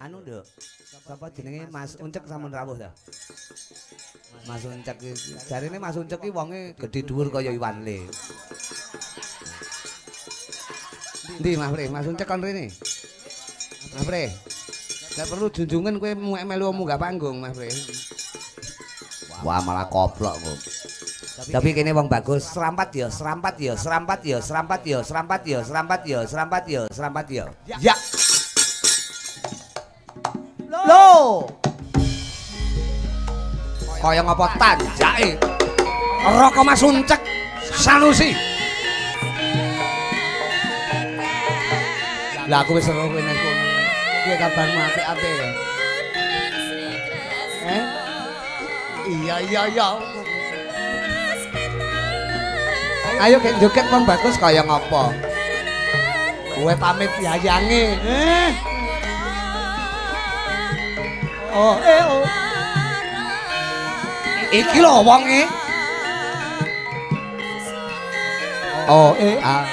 anu nduk. Sapa jenenge Mas Uncek sampun rawuh ta? Mas Uncek iki jarine Mas Uncek iki wonge gedhe dhuwur kaya Iwan Le. Ndi Mas Pre, Mas Uncek kon rene. Mas Pre. Gak perlu junjungan kowe melu munggah panggung Mas Pre. Wah malah koplok kok. Tapi kene wong bagus, serampat ya, serampat ya, serampat ya, serampat ya, serampat ya, serampat ya, serampat ya, serampat ya. Ya. Loh. Kaya ngapa tanjake? Raka Mas Uncek Sanusi. Lah aku wis ero kene kono. Piye kabarmu apik-apik ya? Iya iya iya. Ayo kek joget wong bagus kaya ngapa? Kowe pamit yayange. Oh oh. Iki lho wonge. Oh ah.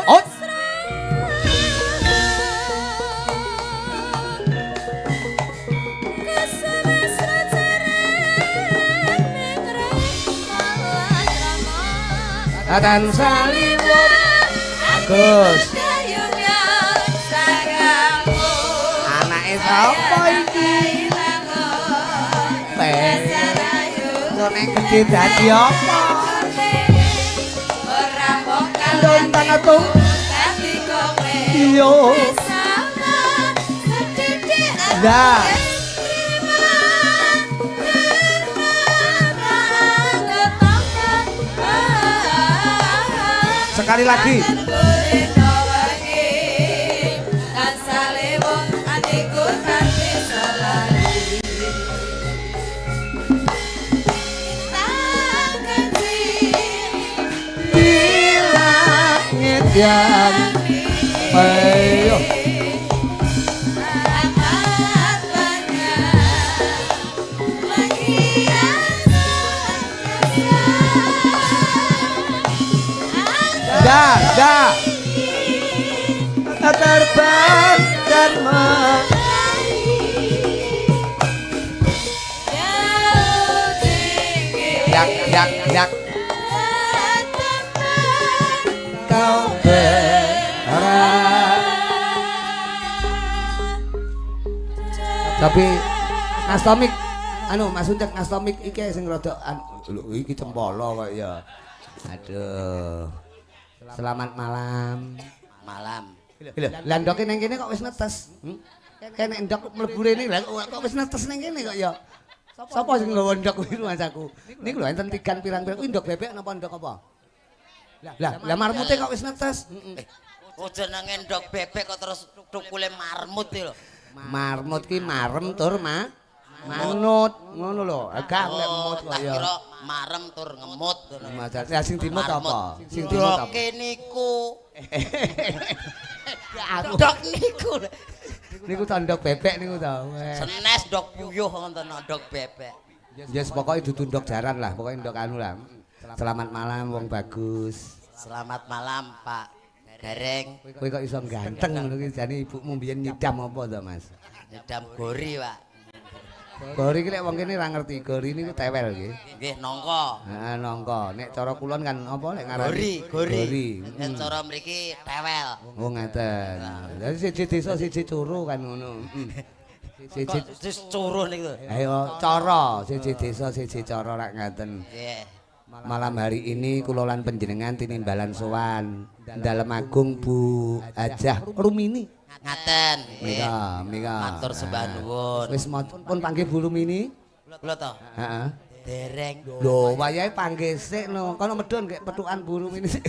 Oh. Atan saliwon Agus anake sapa iki nek gedhe dadi apa ora pokal tang atung iya lah sekali lagi yang ayo dah terbang dan yak kau berharap. Tapi Nastomik anu Mas Uncek Nastomik iki sing rada iki cempala kok ya. Aduh. Selamat malam. Malam. Lah ndoke ning kene kok wis netes. Kene ndok mlebu rene lha kok wis netes ning kene kok ya. Sapa sing nggawa ndok kuwi Mas aku? Niku lho enten tigan pirang-pirang kuwi ndok bebek napa ndok apa? Lah marmute kok wis netes. Oh jenenge ndok bebek kok terus tukule marmut iki lho. Marmut ki marem tur manut ngono lho. Agak lemut kok ya. Kira marem tur ngemut ngono. Ya sing dimut apa? Sing dimut apa? Ndok niku. Ndok niku. Niku ta ndok bebek niku ta. Senes ndok puyuh ngoten ndok bebek. Yes pokoke dudu ndok jaran lah, pokoke ndok anu lah. Selamat malam wong bagus. Selamat malam Pak Gareng. Kowe kok iso ganteng ngono ki jane ibumu mbiyen nyidam apa to Mas? Nyidam gori Pak. Gori ki lek wong kene ra ngerti, gori niku tewel nggih. Nggih nangka. Heeh nangka. Nek cara kulon kan apa lek ngarani? Gori. Nek cara mriki tewel. Oh ngaten. Lah siji desa siji curu kan ngono. Siji curu niku. Ayo cara siji desa siji cara lek ngaten. Nggih. Malam hari ini kulolan panjenengan tinimbalan sowan Dalem Agung Bu Hajah Rumini. Ngaten. Mika. Matur sembah nuwun. Wis pun panggih Bu Rumini. Kula to. Heeh. Dereng. Lho, wayahe panggih sik no. Kono medhun kek petukan Bu Rumini sik.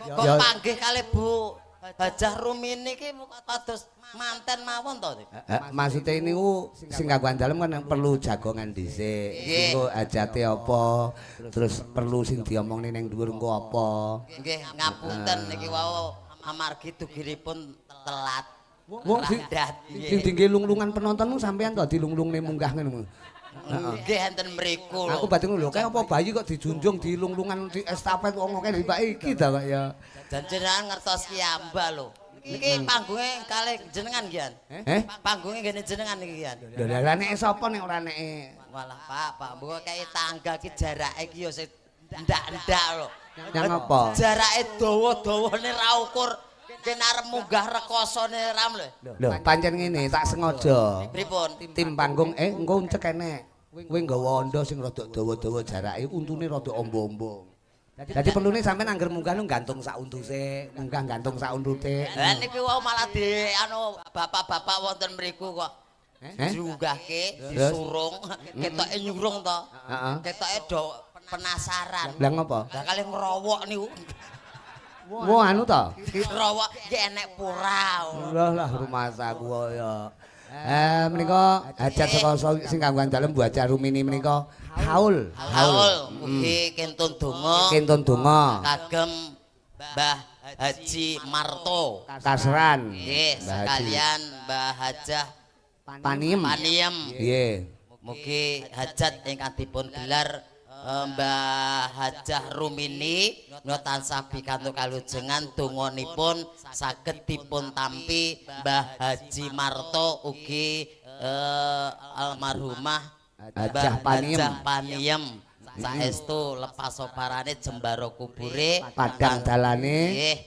Kok panggih kalih Bu Hajah Rumini ki kados manten mawon to. Maksude niku sing kanggo andalem kan perlu jagongan dhisik. Engko hajate apa, terus perlu sing diomongne ning dhuwur engko apa. Nggih, ngapunten niki wau amargi dugiripun telat. Wong sing dingge lung-lungan penontonmu sampean to dilung-lungne munggah ngono. Nggih enten mriku lho. Aku batin lho, kayak apa bayi kok dijunjung dilung-lungan di estafet wong ngene di Pak iki ta kok ya. Dan jenengan ngertos ki amba lho. Iki panggunge kalih jenengan kian. Panggunge ngene jenengan iki kian. Lho lha nek sapa nek ora nek Walah Pak, mbok kaya tangga ki jarake ki ya ndak-ndak lho. yang apa? Jarake dawa-dawane ra ukur kene arep munggah rekosane ram lho. Lho pancen ngene tak sengaja. Pripun? Tim panggung engko uncek enek. Kowe nggawa anda sing rada dawa-dawa jarake untune rada ombo-ombo. Dadi perlune sampean angger munggah nu gantung sak untuse, munggah gantung sak untute. Lah niki wau malah di anu bapak-bapak wonten mriku kok. Diunggahke, disurung, ketoke nyurung to. Heeh. Ketoke do penasaran. Lah ngopo? Lah kalih ngrowok niku. Wo anu to? Ngrowok iki enek pura. Lah rumah saku ya. Menika hajat saka sing kanggo dalem Bu Haja Rumini menika haul. Mugi kentun donga. Kentun donga. Kagem Mbah Haji Marto. Kasran. Nggih, sekalian Mbah Hajah Paniem. Nggih. Mugi hajat ingkang dipun gelar Mbah Hajah Rumini tansah pikantuk kalujengan donganipun saged dipun tampi Mbah Haji Marto ugi almarhumah Hajah Paniem saestu lepas oparane jembaro kubure Padang dalane nggih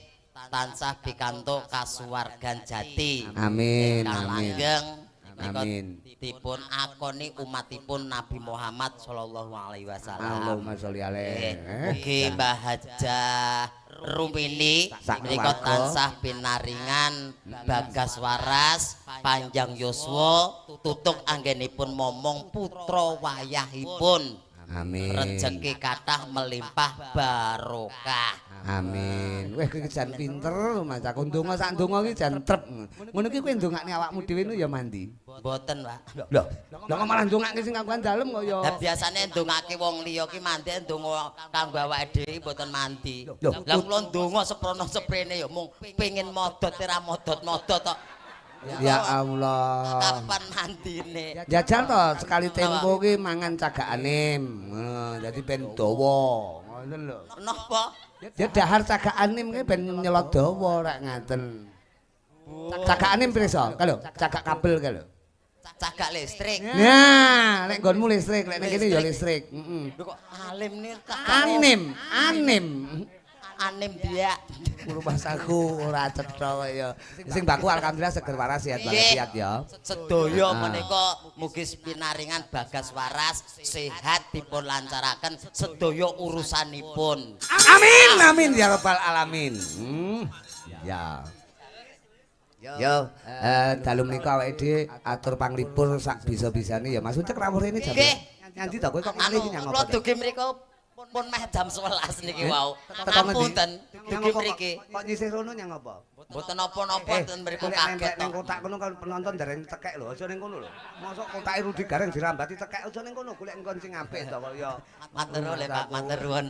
tansah pikantuk kasuwargan jati. Amin. Langgeng Amin. dipun akoni umatipun Nabi Muhammad sallallahu alaihi wasallam. Allahumma sholli alaihi. Mugi Mbah Hajah Rumini menika tansah pinaringan bagas waras panjang yuswa tutuk anggenipun momong putra wayahipun. Amin. Rezeki kathah melimpah barokah. Amin. Weh kowe jan pinter Mas. Aku ndonga sak ndonga iki jan trep. Ngono iki kowe ndongakne awakmu dhewe nu ya mandi. Mboten, Pak. Lho, kok malah ndongakne sing kanggo dalem kok ya. Lah biasane ndongake wong liya ki mandi ndonga kanggo awake dhewe mboten mandi. Lah kula ndonga seprono-seprene ya mung pengin modot ora modot-modot tok. Ya Allah. Kapan mandine? Jajal to sekali tempo ki mangan cagakane. Ngono, dadi ben dawa. Ngoten lho. Napa? Ya dahar cagakane ki ben nyelot dawa rek ngaten. Cagakane pirsa? Kalau cagak kabel ka lho. Cagak listrik. Nah, lek nggonmu listrik, lek ning kene ya listrik. Heeh. Lho kok alim nih Anim. Anim dia. Rumah saku ora cetha kok ya. Sing baku alhamdulillah seger waras sehat walafiat ya. Sedaya menika mugi pinaringan bagas waras sehat dipun lancaraken sedaya urusanipun. Amin ya rabbal alamin. Ya. Yo, dalu menika awake dhewe atur panglipur sak bisa-bisane ya Mas Ucek rawuh rene jam. Nyanti to kowe kok ngalih nyang apa? Kula dugi mriku pun meh jam 11 niki wau. Ngapunten dugi mriki. Kok nyisih rono nyang apa? Mboten napa-napa ten mriku kaget ning kotak kono kan penonton dereng tekek lho, aja ning kono lho. Mosok kotake Rudi Gareng dirambati tekek aja ning kono golek engkon sing apik to kok ya. Matur nuwun Pak, matur nuwun.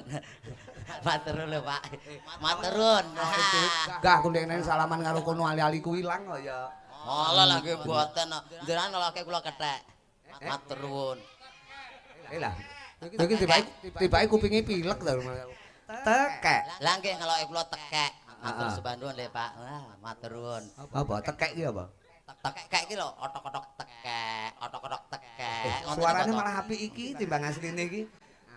Matur nuwun Pak. Matur nuwun. Gah aku nek salaman karo kono ali-ali ku ilang kok ya. Malah lagi mboten. Jenengan nolake kula kethek. Matur nuwun. Lah. Iki tibake kupinge pilek to. Tekek. Lah nggih ngeloke kula tekek. Matur sembah nuwun le Pak. Wah, matur nuwun. Apa tekek iki apa? Tekek iki lho, otok-otok tekek, otok-otok tekek. Suarane malah apik iki timbang asline iki.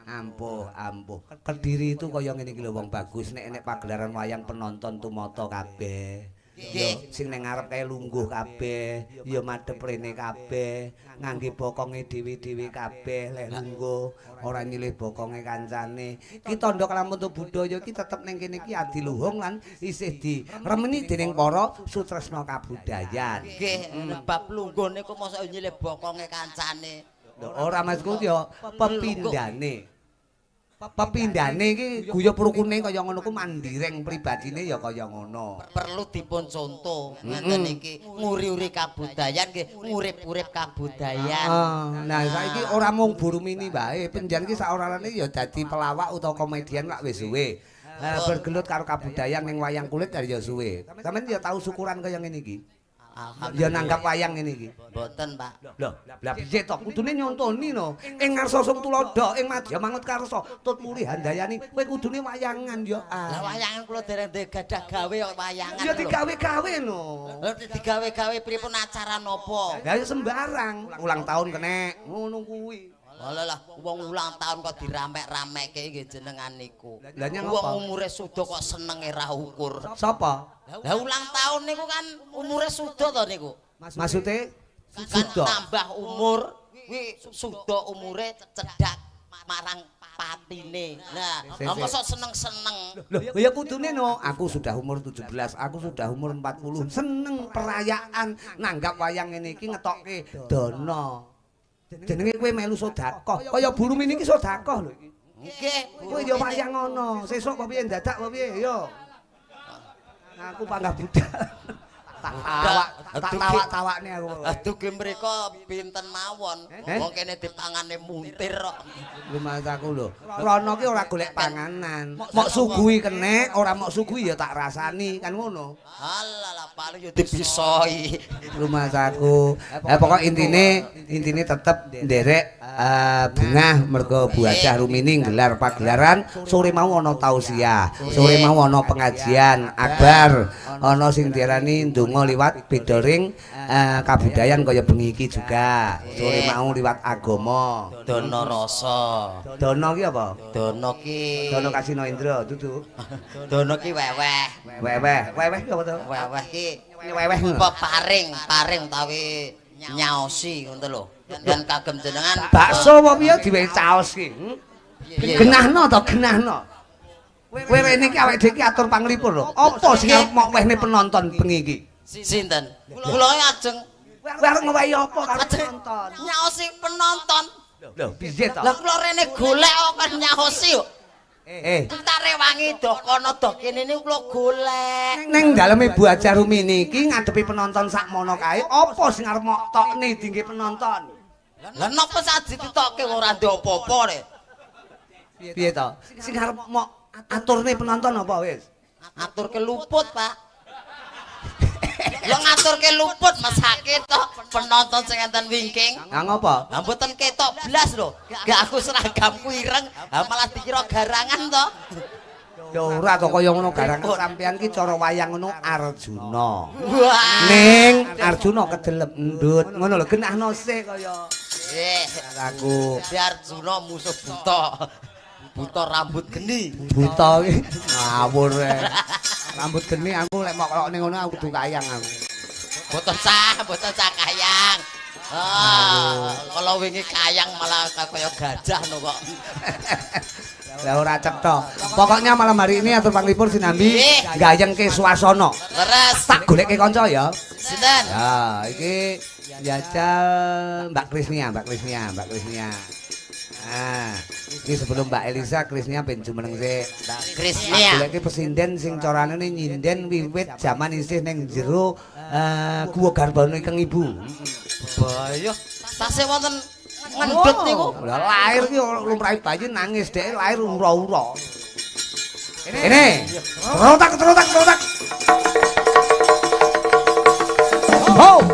Ampuh. Kediri itu kaya ngene iki lho wong bagus nek enek pagelaran wayang penonton tumata kabeh. Yo sing ning ngarep kae lungguh kabeh, ya madhep rene kabeh, ngangge bokonge dhewe-dhewe kabeh lek lungguh, ora nyilih bokonge kancane. Ki tandha kalamun budaya ki tetep ning kene iki adiluhung lan isih diremeni dening para sutresna kabudayan. Nggih, bab lungguh niku mosok nyilih bokonge kancane. Ora Masku ya pepindhane. Pepindhane iki guyub rukune kaya ngono ku mandireng pribadine ya kaya ngono. Perlu dipun contoh ngeten iki nguri-uri kabudayan nggih, ngurip-urip kabudayan. Nah, saiki ora mung Burumini wae, penjan iki saorane ya dadi pelawak utawa komedian lak wis suwe. Bergelut karo kabudayan ning wayang kulit ya suwe. Sampeyan ya tau syukuran kaya ngene iki. Ya nanggap wayang ngene iki. Mboten, Pak. Lho, lah piye to? Kudune nyontoni no. Ing ngarsa sing tulodo, ing Madya Mangut Karsa, tut muri handayani, kowe kudune wayangan ya. Lah wayangan kula dereng gadah gawe kok wayangan. Ya digawe-gawe no. Lha digawe-gawe pripun acara napa? Lah ya sembarang, ulang tahun kenek, ngono kuwi. Alah wong ulang tahun kok diramek-ramekke nggih jenengan niku. Lah nyang wong apa? umure suda kok senenge ra ukur. Sapa? Lah ulang tahun niku kan umure suda to niku. Maksude Kan suda. tambah umur kuwi suda umure cedhak marang patine. Nah, mosok seneng-seneng. Loh, ya kudune no. Aku sudah umur 17, aku sudah umur 40. Seneng perayaan nanggap wayang ngene iki ngetokke dana. Jenenge kowe melu sedekah. Kaya burung ini iki sedekah lho iki. Nggih. Kowe ya wayang ngono. Sesuk apa piye dadak apa piye yo. Aku panggah budal. Tak tawak-tawakne aku. Aduh ki mriko pinten mawon. Wong kene dipangane muntir kok. Lumas aku lho. Rono ki ora golek panganan. Mok suguhi kenek, ora mok suguhi ya tak rasani, kan ngono. Alah paling yo dipisoi. Lumas aku. Pokok intine tetep nderek bungah mergo Bu Hajah Rumini nggelar pagelaran sore mau ana tausiah, sore mau ana pengajian akbar, ana sing diarani ndonga liwat bedoring kabudayan kaya bengi iki juga. Sore mau liwat agama. Dono rasa. Dono ki apa? Dono ki. Dono Kasino Indra dudu. Dono ki weweh. Weweh ki apa to? Weweh ki Weweh. apa paring utawi nyaosi ngono lho. Dan kagem jenengan Bakso apa piye diwehi caos ki? Genahno to, genahno. Kowe rene iki awake dhewe iki atur panglipur lho. Apa sing arep mok wehne penonton bengi iki? sinten? Kula ajeng Kowe arep ngewehi apa karo penonton? nyaosi penonton. Lho, piye to? Lah kula rene golek kok nyaosi kok. Tak rewangi do kono do kene niku kula golek. ning daleme Bu Hajah Rumini iki ngadepi penonton sakmono kae, apa sing arep mok tokne dingge penonton? Lah napa sak dititokke ora ndek apa-apa rek. Piye to? Sing arep mok aturne penonton apa wis? Aturke luput, Pak. Lo ngaturke luput mesake to penonton sing enten wingking. Lah ngopo? Lah mboten ketok blas lho. Gak aku seragamku ireng, malah dikira garangan to. Ya ora to kaya ngono garang sampean ki cara wayang ngono Arjuna. Wah. Ning Arjuna kedelep endut. Ngono lho genahno sik kaya aku. Si Arjuna musuh buta. Buta rambut geni. Buta ki ngawur rambut geni aku lek mok kok ning ngono aku kudu kayang aku. Boten sah kayang. Kalau wingi kayang malah kaya gajah no kok. Lah ora cetha. Pokoknya malam hari ini atur panglipur sinambi gayengke swasana. Leres. Tak golekke kanca ya. Sinten? Ya, iki jajal Mbak Krisnia. Nah, ini sebelum Mbak Elisa, Krisnia ben jumeneng sik. Krisnia. Goleki pesinden sing carane nyinden wiwit jaman isih ning jero Guwa Garbana Kang Ibu. Bahaya. Tasih wonten ngendut niku. Lah lahir ki lumrahe bayi nangis dhek lahir ura-ura. Ini. Terotak. Ho!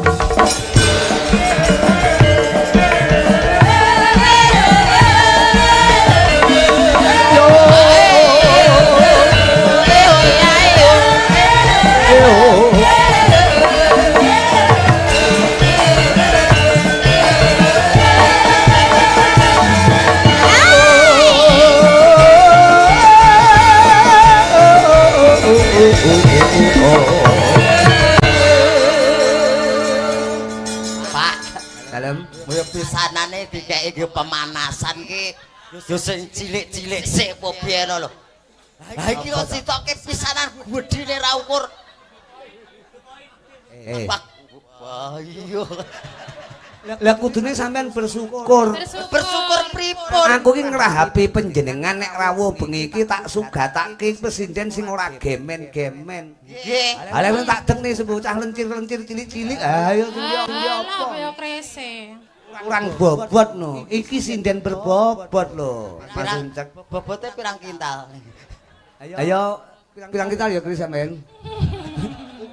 Pak, Dalem. Moyo pisanane dikeki ge pemanasan ki yo sing cilik-cilik sik apa piye lho. Lah iki kok sitoke pisanan gedine ra ukur. Pak. Wah iya. Lah kudune sampean bersyukur. Bersyukur pripun? Aku ki ngrahapi panjenengan nek rawuh bengi iki tak sugatake pesinden sing ora gemen-gemen. Nggih. Lah nek tak dengne sebocah lencir-lencir cilik-cilik, ayo kuwi apa? Kaya krese. Kurang bobot no. Iki sinden berbobot lho. Pirang Mas Uncek. bobote pirang kintal? Ayo pirang kita ya Kris sampean.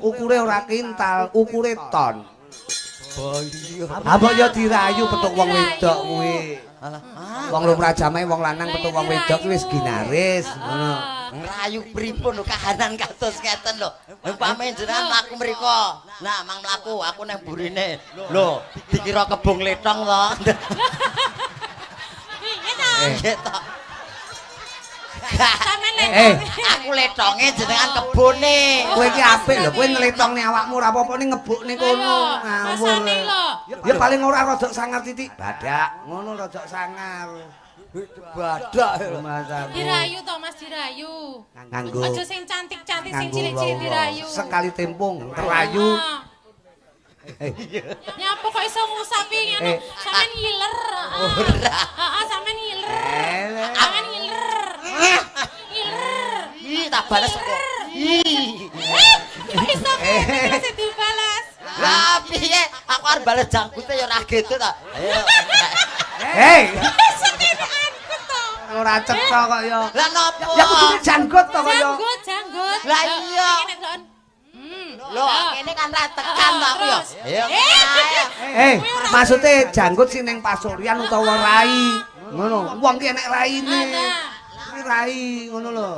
ukure ora kintal, ukure ton. Oh iya. Apa ya dirayu petuk wong wedok kuwi. Alah, Wong lumrah jamahe wong lanang petuk wong wedok kuwi wis ginaris, ngono. ngrayu pripun lho kahanan kados ngeten lho. Umpame jenengan mlaku mriko. Nah, mang mlaku aku nang burine. Lho, dikira kebong letong to. Nggih to. Sampeyan letong. Aku letonge jenengan kebone. Kowe iki apik lho, kowe nletongne awakmu ora apa-apa ning ngebukne kono. Ngawur. Rasane lho. Ya paling ora rodok sangar titik. Badak, ngono rodok sangar. Badak. Dirayu to Mas dirayu. Nganggo Aja sing cantik-cantik sing cilik-cilik dirayu. sekali tempung terayu. Nyapa kok iso ngusapi ngono? Sampeyan ngiler. Heeh, sampeyan ngiler. Sampeyan ngiler. Ngiler. Ih, tak balas kok. Ih. Kok iso ngene sing dibalas? Lah piye? Aku arep bales jangkute ya ora gitu ta. Ayo. Hei, Sikinaanku to. ora cetha kok ya. Lah nopo? Ya kudu janggut to kok ya. Janggut. Lah iya. Lho, kene kan ra tekan to aku ya. Ayo. Maksude janggut sing ning pasuryan utawa rai. Ngono, wong ki enek raine. Iki rai ngono lho.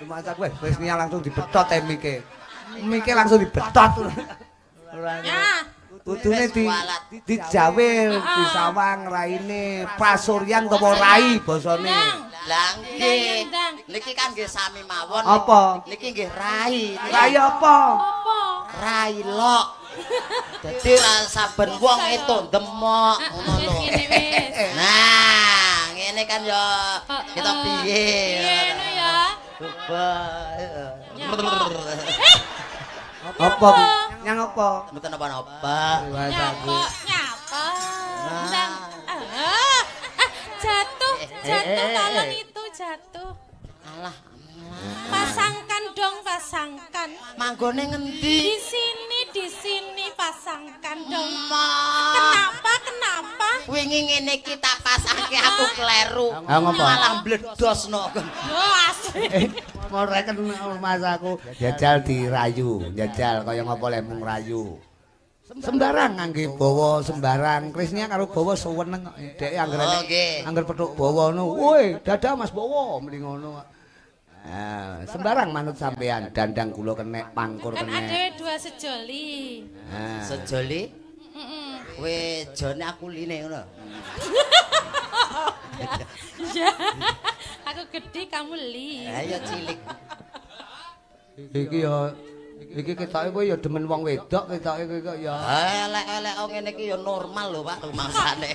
Masak wis niat langsung dibetot mike. Mike langsung dibetot. Ya. Kudune dijawil, disawang raine, pasuryan utawa rai basane. Lah nggih. Niki kan nggih sami mawon. Apa? Niki nggih rai. Rai apa? Apa? Rai lok. Dadi ra saben wong itu demok ngono lho. Wis. Nah, ngene kan ya kita piye. Ngono ya. Coba. Apa? Yang apa? Mboten napa-napa. Nyapa. Ndang. Jatuh talon itu jatuh. Alah. Pasangkan dong, pasangkan. Manggone ngendi? Di sini pasangkan dong. Ma. Kenapa? Wingi ngene iki tak pasangke aku kleru. Ah, ngopo? Malah mbledosno. Oh, asik. Mau reken mas aku jajal dirayu, jajal kaya ngapa lek mung rayu. Sembarang ngangge bawa sembarang. Krisnya karo bawa seweneng kok. Dek angger petuk bawa ngono. Woi, dadah Mas bawa mrene ngono. Ah, sembarang manut sampean, dandang kula kenek, pangkur Kan kenek. ada dua sejoli. Sejoli? Kowe jone aku line ngono. Iya. Aku gede, kamu li. Ayo cilik. Iki ketoke kowe ya demen wong wedok ketoke kowe kok ya. Elek-elek ngene iki ya normal lho Pak rumangsane.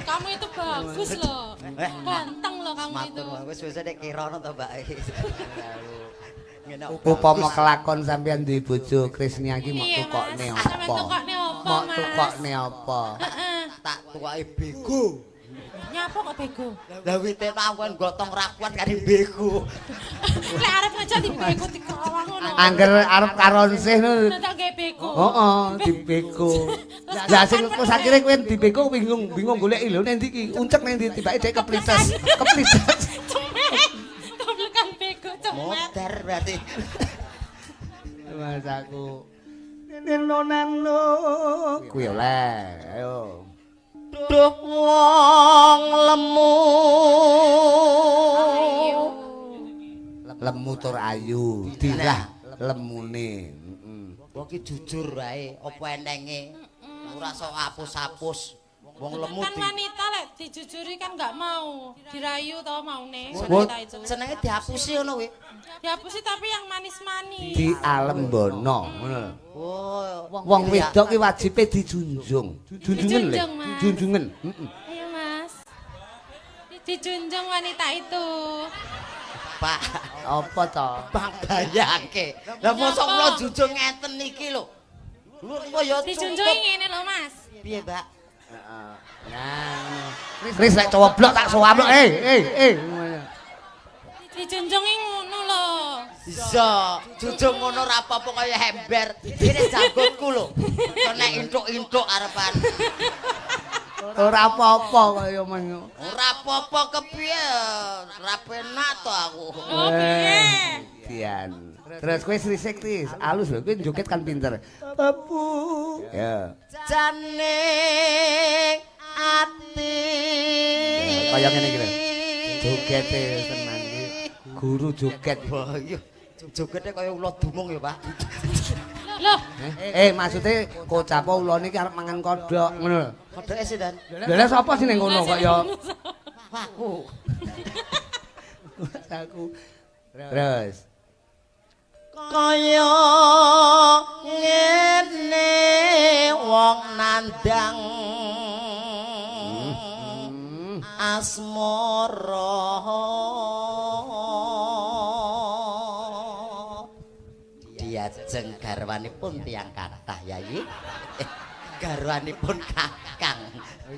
Kamu itu bagus loh. Ganteng loh kamu itu. Matur wis nek kirana to Mbak. Ngene Upama kelakon sampean duwe bojo Krisnia iki mok tukokne Mas. Sampeyan apa? tukokne apa, Mok Mas? tukokne apa? tak tukoke bego. Nyapa kok bego? Lah wite mawon gotong rakuan kari bego. Lek arep ngajak di bego dikawang ngono. Angger arep karonsih ngono. Tak gawe bego. Heeh, dibego. Lah sing terus akhire kowe dibego bingung goleki lho ning ndi iki. Uncek ning ndi tibake dhek keplites. Keplites. Koblekan bego cemet. Modar berarti. Mas aku. Nenonan kuwi oleh. Ayo. Duh wong lemu. Lemu tur ayu, dirah lemune. Wong ki jujur wae, apa enenge? Ora sok apus-apus. Wong lemu Kan wanita lek dijujuri kan enggak mau. Dirayu tau maune Wong- wanita itu. senenge dihapusi ngono kuwi. Dihapusi tapi yang manis-manis. Di alembono ngono lho. Oh, Wong wedok ki wajibe dijunjung. Junjungen lho. Dijunjung, Mas. Junjungen. Heeh. Ayo Mas. Dijunjung wanita itu. Pak, Apa to? Bang bayangke. Lah mosok kula jujur ngeten iki lho. Lho ya Dijunjungi ngene lho Mas. piye, Mbak? Heeh. Nah, Kris lek cowoblok tak sowablok. Dijunjungi ngono lho. Bisa, jujur ngono ora apa-apa kaya ember. Ini janggutku lho. Kena intuk-intuk arepan. Ora apa-apa kaya men. Ora apa-apa kepiye? Ora penak to aku. Oh piye? Dian. Terus kowe srisik Tris, alus lho kowe joget kan pinter. Abu. Ya. Janing ati. Kaya ngene iki lho. Jogete tenan iki. Guru joget. Wah, iya. Jogete kaya ula dumung ya, Pak. Loh, Maksudnya kocap ulane iki arep mangan kodhok ngono lho. Kodhoke sih, Dan. Lha sapa sing ning kono kok ya? Aku. Aku. Terus. Kaya ngene wong nandang asmara diajeng garwanipun tiyang kathah Yayi. Garwanipun Kakang.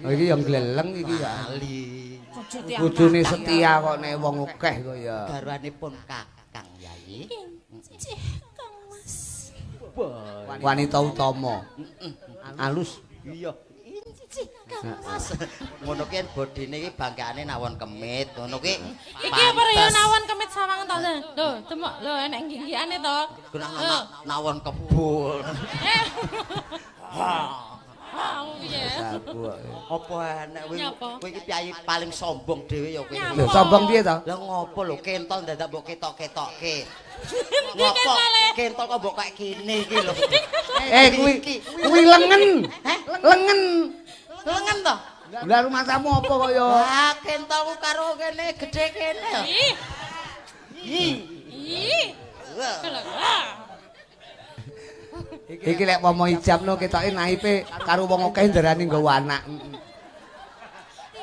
Oh iki yang gleleng iki ya. Ali. Kudune setia kok nek wong akeh kok ya. Garwanipun Kakang Yayi. Cih, Kang Mas. Wanita utama. Alus. Iya. Cih, Kang Mas. Ngono ki bodine iki bangkeane nawon kemit, ngono ki. Iki apa ya nawon kemit sawangan to? Lho, demok lho enek ginggiane to. Nawon kebul. Iya. Apa enek kowe iki piyayi paling sombong dhewe ya kowe. Lho sombong piye to? Lah ngopo lho kentol dadak mbok ketok-ketokke. Ngopo kentol kok mbok kaya kene iki lho. Kuwi lengen. Lengen. Lengen to? Lah rumah tamu apa kok ya? Ah kentolku karo kene gedhe kene. Ih. Ih. Iki lek pomo ijabno ketoke naipe karo wong akeh ndarani nggawa anak.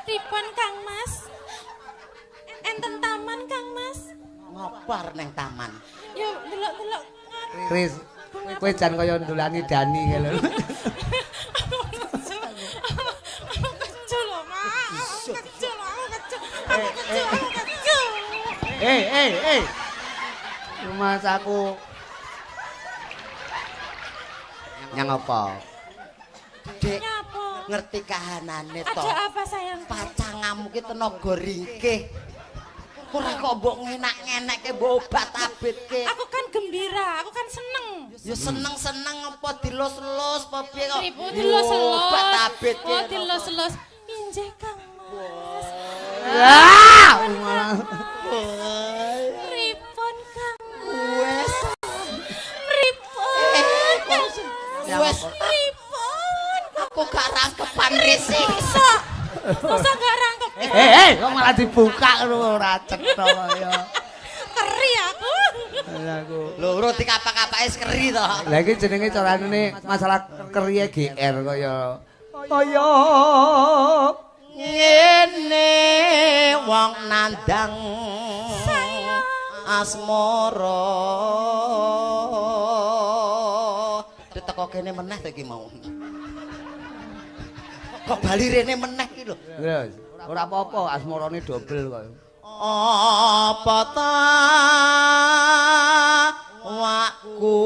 Pripun Kang Mas? Enten taman Kang Mas? Ngopar neng taman. Yo delok-delok. Kris, kowe jan kaya ndolani Dani kae lho. Kecul lho, Mak. Kecul. Rumah saku. Yang apa? Dek, Nyapa? ngerti kahanane to. Ada apa sayang? Pacangamu ki tenaga ringkih. Ora kok mbok ngenak-ngenekke mbok obat abitke. Aku kan gembira, aku kan seneng. Ya seneng-seneng apa dilus-lus apa piye kok. Ribu dilus-lus. Obat abitke. Oh, dilus-lus. Injih Kang Mas. Pripun Kang Mas? Pripun? Wes Pripun? aku gak rangkepan risik. Masa gak rangkep? Kok malah dibuka ora cetha kaya. Keri aku. Lho, ora dikapak-kapake skeri to. Lah iki jenenge carane masalah keriye GR kaya. Kaya Ngene wong nandang asmara. Teko kene meneh to iki mau. Kok bali rene meneh iki lho. Terus ora apa-apa asmarane dobel kok. Apa ta waku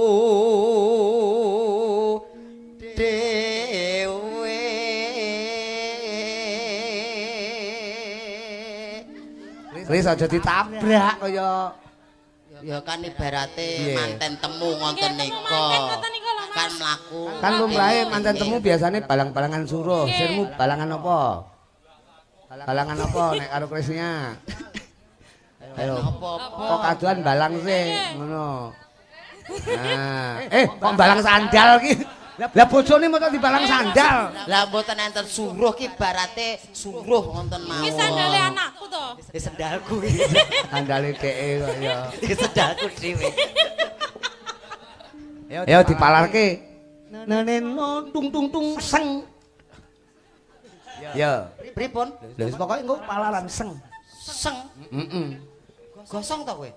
dewe Wis aja ditabrak kaya. ya kan ibarate Iya. manten temu ngoten nika. Kan mlaku. Kan lumrahe manten temu biasane balang-balangan suruh. Sirmu balangan apa? Balangan apa nek karo Krisnya? Ayo. Kok kaduan balang sih ngono. Nah, kok balang sandal ki? Lah bojone mosok dibalang sandal. Lah mboten enten suruh ki ibarate suruh ngoten mawon. Iki sandale anakku to. Sendalku iki. Sandale dheke kok ya. Iki sendalku dhewe. Ya dipalarke. Neneno tung tung tung seng. Ya. Pripun? Lha wis pokoke engko palaran seng. Seng. Heeh. Gosong to kowe?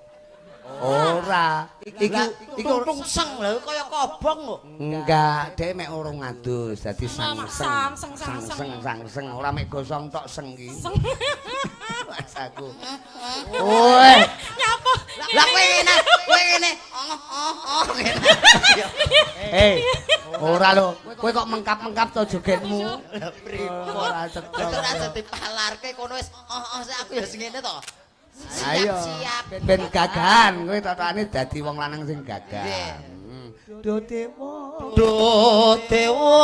Ora. Iki tung seng lho kaya kobong kok. enggak, dhek mek urung ngadus dadi sang Sang. ora mek gosong tok seng ki. Seng. Mas aku. Woi. Nyapa? Lah kowe ngene. Oh ngene. Ora lho, kowe kok mengkap-mengkap to jogetmu. Lah pripun? Ora cetha. Ora dadi palarke kono wis sik aku ya sing ngene to. Ayo. Siap. Ben gagahan kowe totane dadi wong lanang sing gagah. Nggih. Do dewa. Do dewa.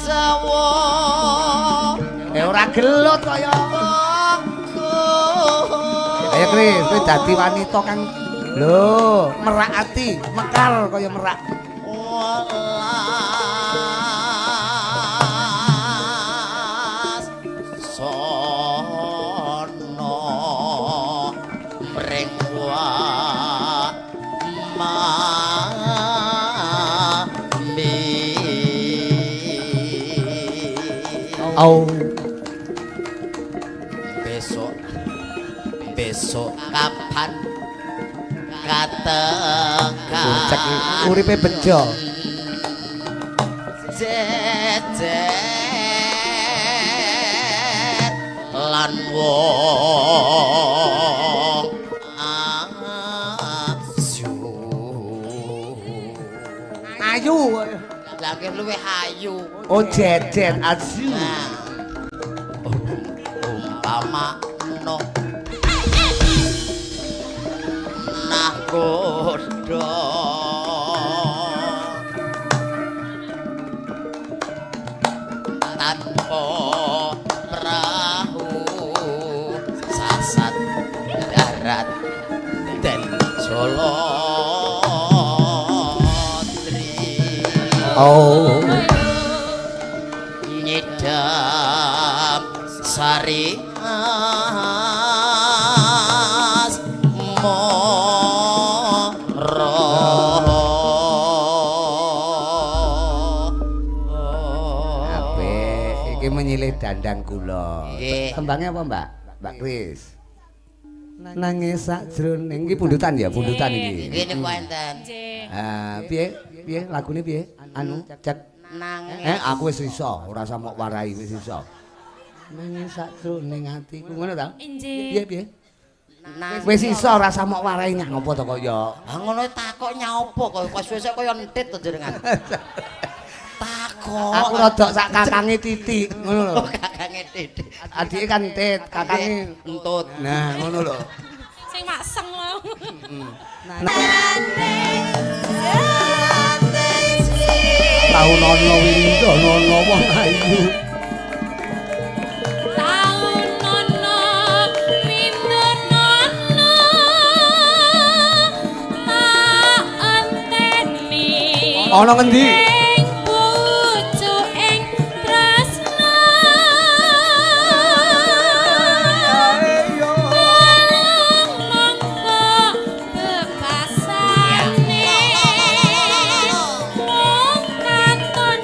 Sawo. Ora gelut kaya. Ayo Kris, kowe dadi wanita kang lho, merak ati, mekar kaya merak. Walas sono mring Au. Besok kapan katekan Cek uripe bejo. jejet lan wong Ayu. lagi luwih ayu Oh jejet asu. umpama no nakoda tanpa perahu sasat darat dan jolotri Oh. nyidam sari Iki menyilih dandang kula. Nggih. Tembangnya apa, Mbak? Mbak Kris. Nangis sakjroning iki pundutan ya, pundutan iki. Nggih niku enten. Ah, piye? Piye lagune piye? Anu, cek. Nangis. Aku wis iso, ora usah mok warai wis iso. Nangis sakjroning atiku, ngono ta? Piye piye? Wis iso ora usah mok warai nyang apa to kok ya. Ah ngono takok nyopo kok wis kaya entit to jenengan. Takok. Aku rada sak kakange titik, ngono lho. Kakange titik. Adike kan tit, kakange entut. Nah, ngono lho. Sing makseng lho. Taun ana winda ana wong ayu. Taun nono windonono tak enteni. Ana ngendi? Ing pucuking tresna. Mongko bebasane. Mung katon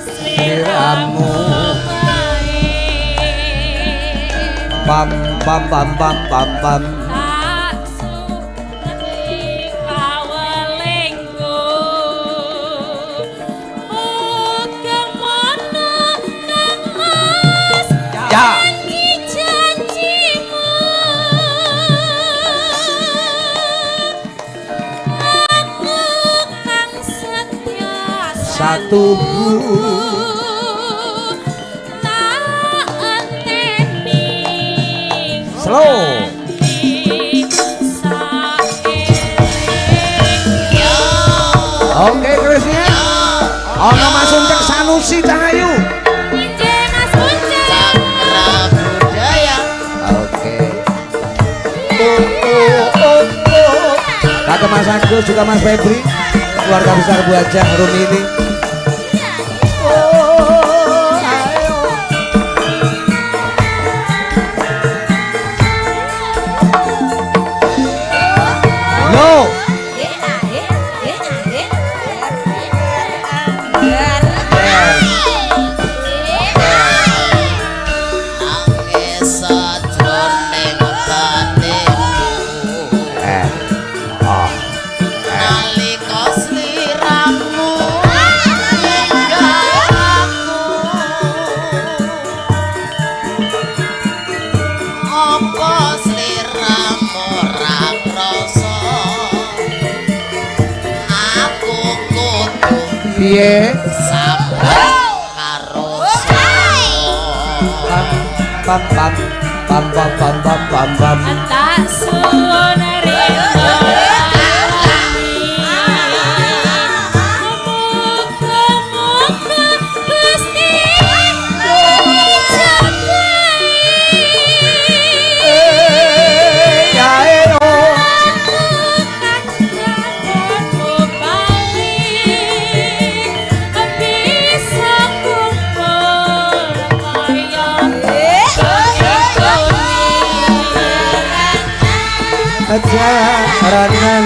Sliramu. Pam pam pam pam pam pam. Ya. Satu slow. Oke Krisnya. Ana Mas Uncek Sanusi Cahayu. Budaya. Oke. Kata Mas Agus juga Mas Febri, keluarga besar Bu Ajah Rumini. No. Nangis sajroning batinmu. Nalika sliramu ninggal aku. Apa sliramu ora krasa? Aku kudu Piye? sabar. pam pam pam pam pam pam pam pam. Tak suwun rindu. Jaranan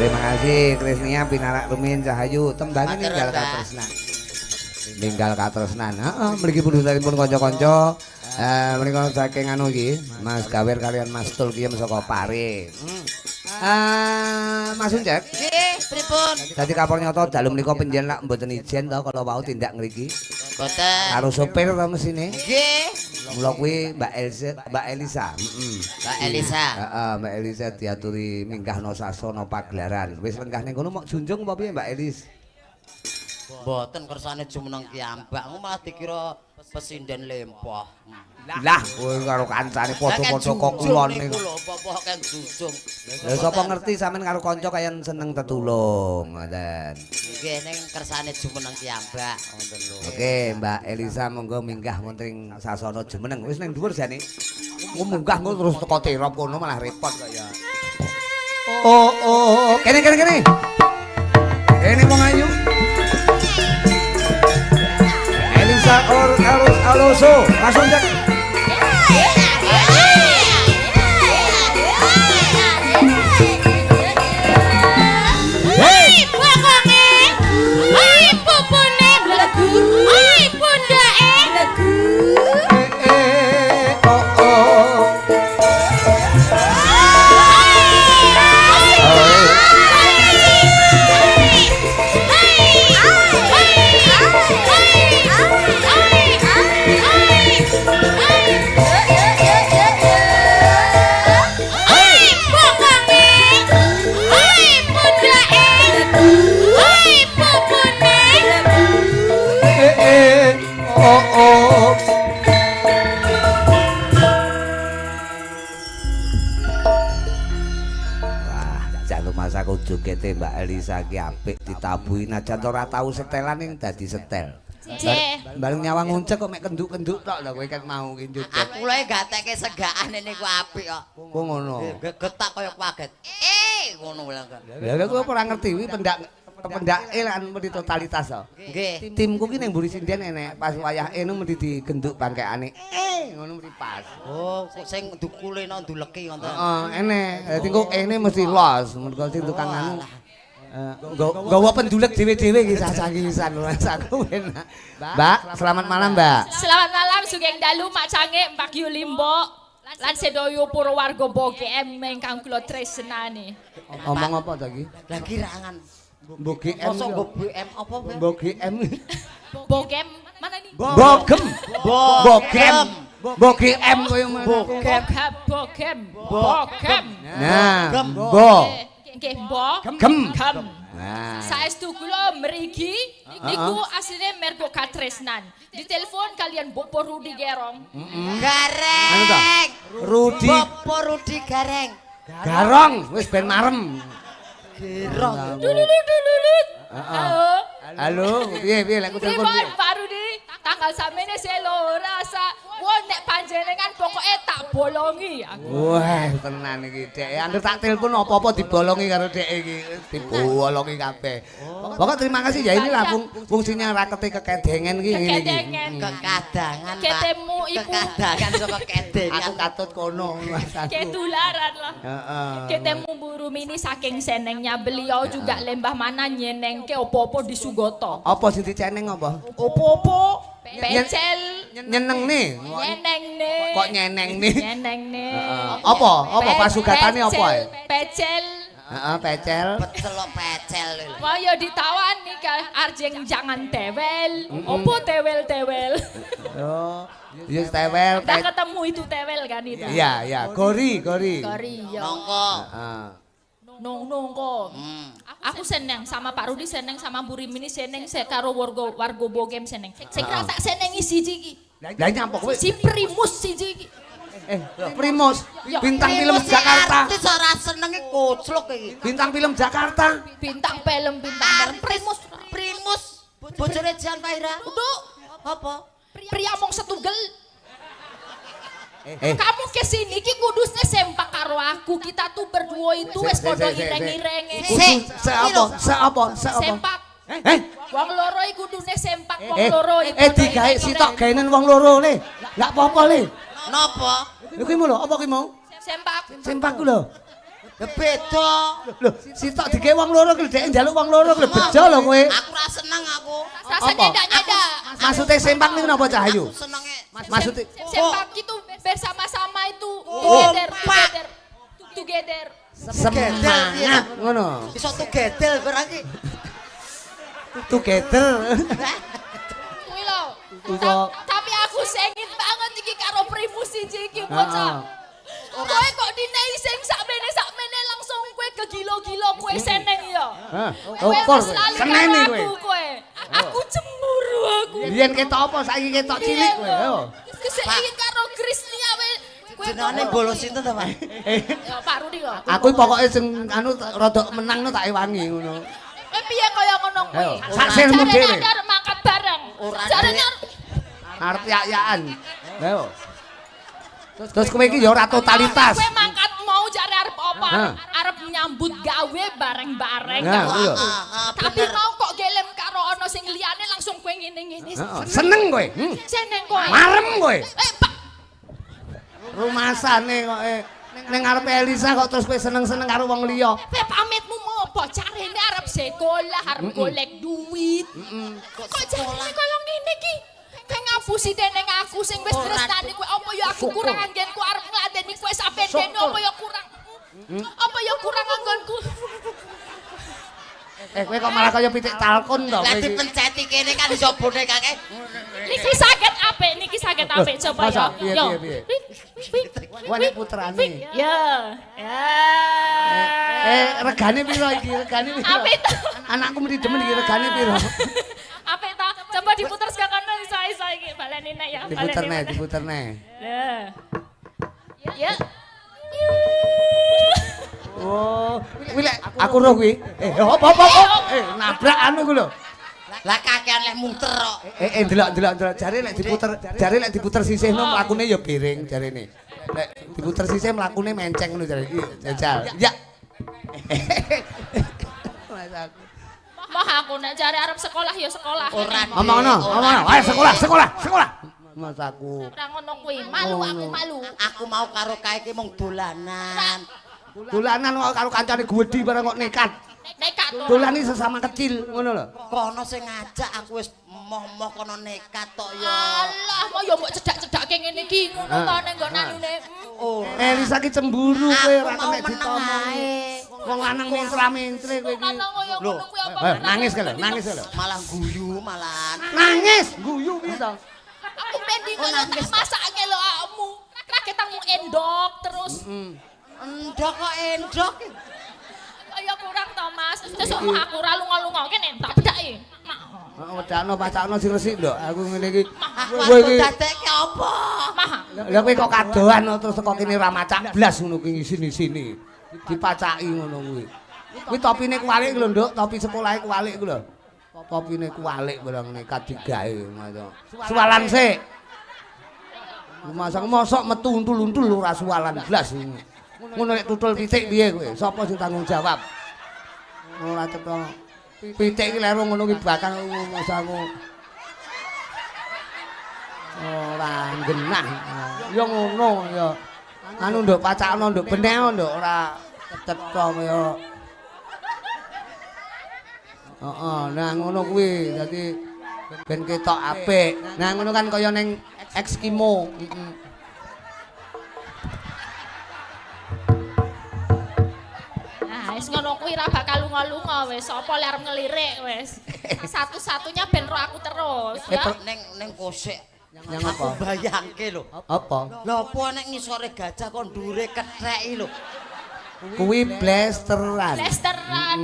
Terima kasih Krisnia Pinarak Rumin Cahayu tembangnya ninggal katresnan. Ninggal katresnan. Heeh, mriki pun kanca-kanca menika saking anu iki Mas Gawer kalian Mas Tul ki saka Pare. Mas Uncek. Nggih, pripun? Dadi kapal nyoto dalu menika penjen lak mboten ijen to kala wau tindak ngriki. Mboten. Karo sopir to mesine. Nggih. Mula kuwi Mbak Elisa. Mbak Elisa. Heeh, Mbak Elisa diaturi minggahno sasana pagelaran. Wis lenggah ning kono mok junjung apa piye Mbak Elis? Mboten kersane jumeneng kiambak, malah dikira pesinden lempoh. Lah, kowe karo kancane padha-padha kok kulon niku. Lho, apa kan jujung. Lah sapa ngerti sampean karo kanca kaya seneng tetulung, ngoten. Nggih ning kersane jumeneng kiambak, ngoten lho. Oke, Mbak Elisa monggo minggah wonten sasana jumeneng. Wis ning dhuwur jane. Munggah engko terus teko terop kono malah repot kok ya. Oh, kene. Kene wong ayu. Elisa harus Alonso, langsung cek. Hei, bokonge. Hei, pupune blegu. Hei, pundake blegu. Aku jogete Mbak Elisa ki apik ditabuhi najan ora tau setelan ning dadi setel. Bareng nyawang nguncek kok mek kenduk-kenduk tok lho kowe ket mau ki joget. Aku lho gatekke segaan niku apik kok. Kok ngono. Getak kaya kaget. Ngono lho kan. Lah kowe ora ngerti kuwi pendake lan mesti totalitas to. Nggih. Timku ki ning mburi sinden enek pas wayah enu mesti digenduk bangkekane. Ngono mesti pas. Oh, sing dukule nang nduleki ngoten. Heeh, enek. Dadi kok ene mesti los. Mergo sing tukang anu. Nggawa pendulek dhewe-dhewe iki sasangisan Mas aku enak. Mbak, selamat malam, Mbak. Selamat malam sugeng dalu Mak Cange Mbak Yu Limbo. Lan sedoyo Purwarga Bogem ingkang kula tresnani. Omong apa to iki? Lagi rangan. Bogem. Mosok nggo BM apa wae? Bogem. Bogem mana nih? Bogem. Bogem koyo ngono. Bogem. Bogem. Nah, bo. Nggih, Mbok. Gem. Nah. Saestu kula mriki niku asline mergo katresnan. Ditelepon kalian Bopo Rudi Gerong. Gareng. Anu to? Rudi. Bopo Rudi Gareng. Garong, wis ben marem. Gerong. Dulu Halo. Halo, piye lek aku telepon piye? Pripun Pak Rudi? Tanggal samene selora sak. Wah nek panjenengan pokoke tak bolongi aku. Wah, tenan iki, Dek. Angger tak telepon apa-apa dibolongi karo Dek iki. Dibolongi kabeh. Pokok terima kasih ya inilah fungsinya rakete kekedengen iki ngene iki. Kekedengen. Kekadangan, Pak. Ketemu iku. Kekadangan saka kedengan. Aku katut kono Mas aku. Ketularan lah. Heeh. Ketemu Bu Rumini saking senengnya beliau juga lembah mana nyenengke opo-opo disugoto. Apa sing diceneng apa? Opo-opo pecel Nyeneng nih. nyeneng nih. Kok nyeneng nih? Nyeneng nih. Apa? Apa pasugatane apa ae? Pecel. Heeh, pecel. Pecel kok pecel lho. Wah ya ditawani ka arjeng jangan tewel. Opo tewel-tewel. Oh, ya tewel. Udah ketemu itu tewel kan itu. Iya, gori. Kori ya. Nongko. Heeh. Nong kok. Aku seneng sama Pak Rudi seneng sama Bu Rimini seneng karo warga Bogem seneng. Sing rasa senengi siji iki. Lah nyampo kowe. Si Primus siji iki. Primus, Ya, bintang film Primus si Jakarta. Artis ora senenge koclok iki. Bintang film Jakarta. Bintang film Primus. Primus. Bojone Jan Faira. Untuk Apa? pria mong setunggal. Eh, Kamu kesini ki kudusnya sempak karo aku. Kita tuh berdua itu wes podo ireng-irenge. seapa? Sempak. Wong loro iku kudune sempak wong loro iku. Digawe sitok gaenen wong loro le. Enggak apa-apa le. Napa? Lho kuwi lho, apa kuwi mau? Sempak. Sempak ku lho. Beda. Lho, sitok digawe wong loro ku dhek njaluk wong loro ku lho bejo lho kowe. Aku ora seneng aku. Rasanya nyeda-nyeda. Maksudnya sempak niku napa Cahayu? Aku senenge Maksudnya Sempak itu bersama-sama itu together. semangat ngono. iso tugedel berarti. Together. Kuwi lho. Tapi aku sengit banget iki karo Primus siji iki bocah. Kowe kok dinei sing sakmene langsung kowe kegilo-gilo kowe seneng ya. Kowe Ukur selalu seneni karo kowe. aku kowe. Aku cemburu aku. Biyen ketok apa saiki ketok cilik kowe. Yo. Kesengit karo Kristia kowe. Jenengane bolos sinten to, Pak? Ya Pak Rudi kok. Aku pokoke sing anu rada menang tak ewangi ngono. Kowe piye kaya ngono kuwi? Ayo, sak silmu dhewe. Jarene arep mangkat bareng. Ora Jarene Arep yak-yakan. Ayo. Terus kowe iki ya ora totalitas. kowe mangkat mau jare arep apa? Hah. Arep nyambut gawe bareng-bareng. Nah, iya. Tapi mau kok gelem karo ana sing liyane langsung kowe ngene-ngene. Heeh, seneng kowe. Seneng kowe. Marem kowe. Pak, Rumasane kok ning ngarepe Elisa kok terus kowe seneng-seneng karo wong liya. kowe pamitmu mau apa? Jarene arep sekolah, arep golek duit. Kok jarene kaya ngene iki? Kayak ngapusi deneng aku sing wis tresnani kowe apa ya aku kurang anggenku arep ngladeni kowe sampe dene apa ya kurang. Apa ya kurang anggonku? Kowe kok malah kaya pitik talkon to kowe Lah iki. dipenceti kene kan iso bonekake. Niki sakit apik coba ya. Masa? Piye, Yo. piye, Wah nek putrane. Ya. Ya. Regane piro iki? Regane piro? Apik to. Anakku mesti demen iki regane piro? Apik to. Coba diputer sekakane isa-isa iki baleni nek ya. Diputer nih. Lah. Ya. Oh, kuwi lek aku roh kuwi. Apa? Nabrak anu ku lho. Lah kakean lek muter kok. Delok. Jare lek diputer sisihno mlakune ya piring jarene. Lek diputer sisih mlakune menceng ngono jare. Jajal. Ya. Mas aku. Mah aku nek jare arep sekolah ya sekolah. Ora. Ngomongno. Ayo sekolah. Mas aku. Ora ngono kuwi. Malu aku malu. Aku mau karo kae iki mung dolanan. Dolanan kok karo kancane gwedi bareng kok nekat. Nekat. Dolan iki sesama kecil ngono lho. Kono sing ngajak aku wis moh-moh kono nekat tok ya. Alah, mau ya mbok cedak-cedake ngene iki ngono to ning nggon anune. Elisa ki cemburu kowe ora Aku mau kena meneng ditomong. ae. Wong lanang mentra-mentre kowe iki. Ana koyo Lho, ngono kuwi apa? nangis ka lho, nangis ka lho. Malah guyu malah. Nangis, guyu piye to? Aku mending ngono tak masake lho awakmu. Raketangmu endok terus. Endok kok endok. Kaya kurang to, Mas. Sesuk aku ora lunga-lunga kene tak bedaki. Wedakno pacakno sing resik nduk. Aku ngene iki. Aku Kowe arep iki dadekke apa? Mah. lha kowe kok kadohan terus teko kene ra macak blas ngono kuwi sini-sini. Dipacaki ngono kuwi. Kuwi topine kualik lho, Nduk, topi sekolahe kualik ku lho. Topine kualik barang kadigae ngono. Suwalan sik. Mosok metu untul-untul ora suwalan blas. Ngono nek tutul pitik piye kowe? Sapa sing tanggung jawab? Ora cetha. Pitik iki lero ngono ki bakal masamu. Ora genah. Ya ngono ya. Anu nduk pacakno nduk beneh nduk ora cetha kaya. Heeh, nah ngono kuwi dadi ben ketok apik. Nah ngono kan kaya ning Eskimo. Nah, wis ngono kuwi ra bakal lunga-lunga wis. Apa lek arep ngelirik wis. Satu-satunya ben ro aku terus. Ning kosek. Yang Aku apa? bayangke lho. Apa? Lha apa nek ngisore gajah kok ndure kethek lho. Kuwi blasteran. Lesteran.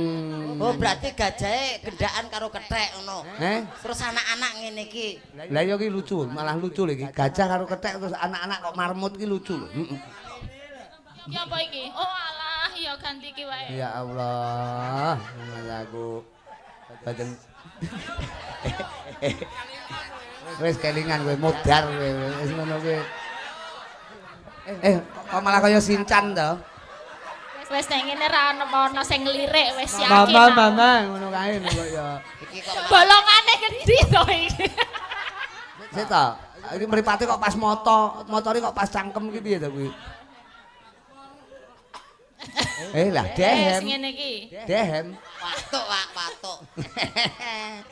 Oh, berarti gajahe gendaan karo kethek ngono. Terus anak-anak ngene iki. Lah ya ki lucu, malah lucu lho iki. Gajah karo kethek terus anak-anak kok marmut ki lucu lho. Ya apa iki? Oh alah, ya ganti ki wae. Ya Allah, aku badeng. Wis kelingan kowe modar kowe wis ngono kowe. Kok malah kaya Sinchan to? Wis nang ngene ra ono sing ngelirik wis yakin. Mama ngono kae kok ya. Iki kok Bolongane gede to iki. Sik to. Iki mripate kok pas motore kok pas cangkem iki piye to kuwi? Lah Wis dehem. ngene iki. Dehem. watuk, Pak, watuk.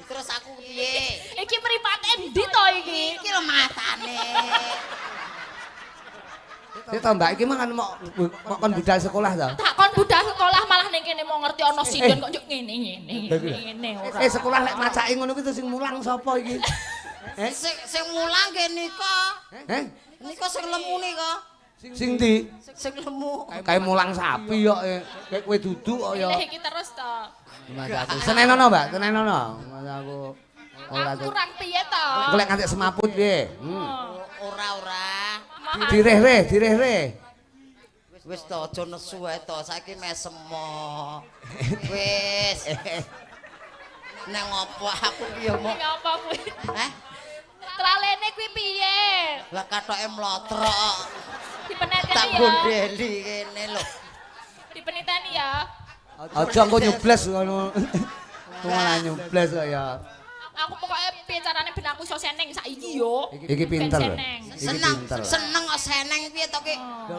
Terus aku piye? Iki mripate endi to iki? Iki lho matane. Sik to Mbak iki mangan mok kon budal sekolah to. Tak kon budal sekolah malah ning kene mau ngerti ana sinden kok njuk ngene ora. Sekolah lek macake ngono kuwi terus sing mulang sapa iki? Sing mulang kene kok. Nika sing lemu nika. Sing ndi? Sing lemu. Kae mulang sapi kok kayak kowe duduk kok ya. Lah iki terus to. Mas aku senenono Mbak, senenono. Mas aku ora Aku kurang piye to? golek nganti semaput piye? Ora. Direh-reh. Wis to aja nesu ae to, saiki mesemo. Wis. Nang opo aku ki yo Ning apa kuwi? Tralene kuwi piye? Lah kathoke mlotrok. Dipeneteni Tak ya. gondeli kene lho. Dipeneteni ya. Aja engko nyubles ngono. Malah nyubles kok ya. Aku pokoknya piye carane ben aku iso seneng saiki yo. Iki pinter lho. Seneng kok seneng piye to ki?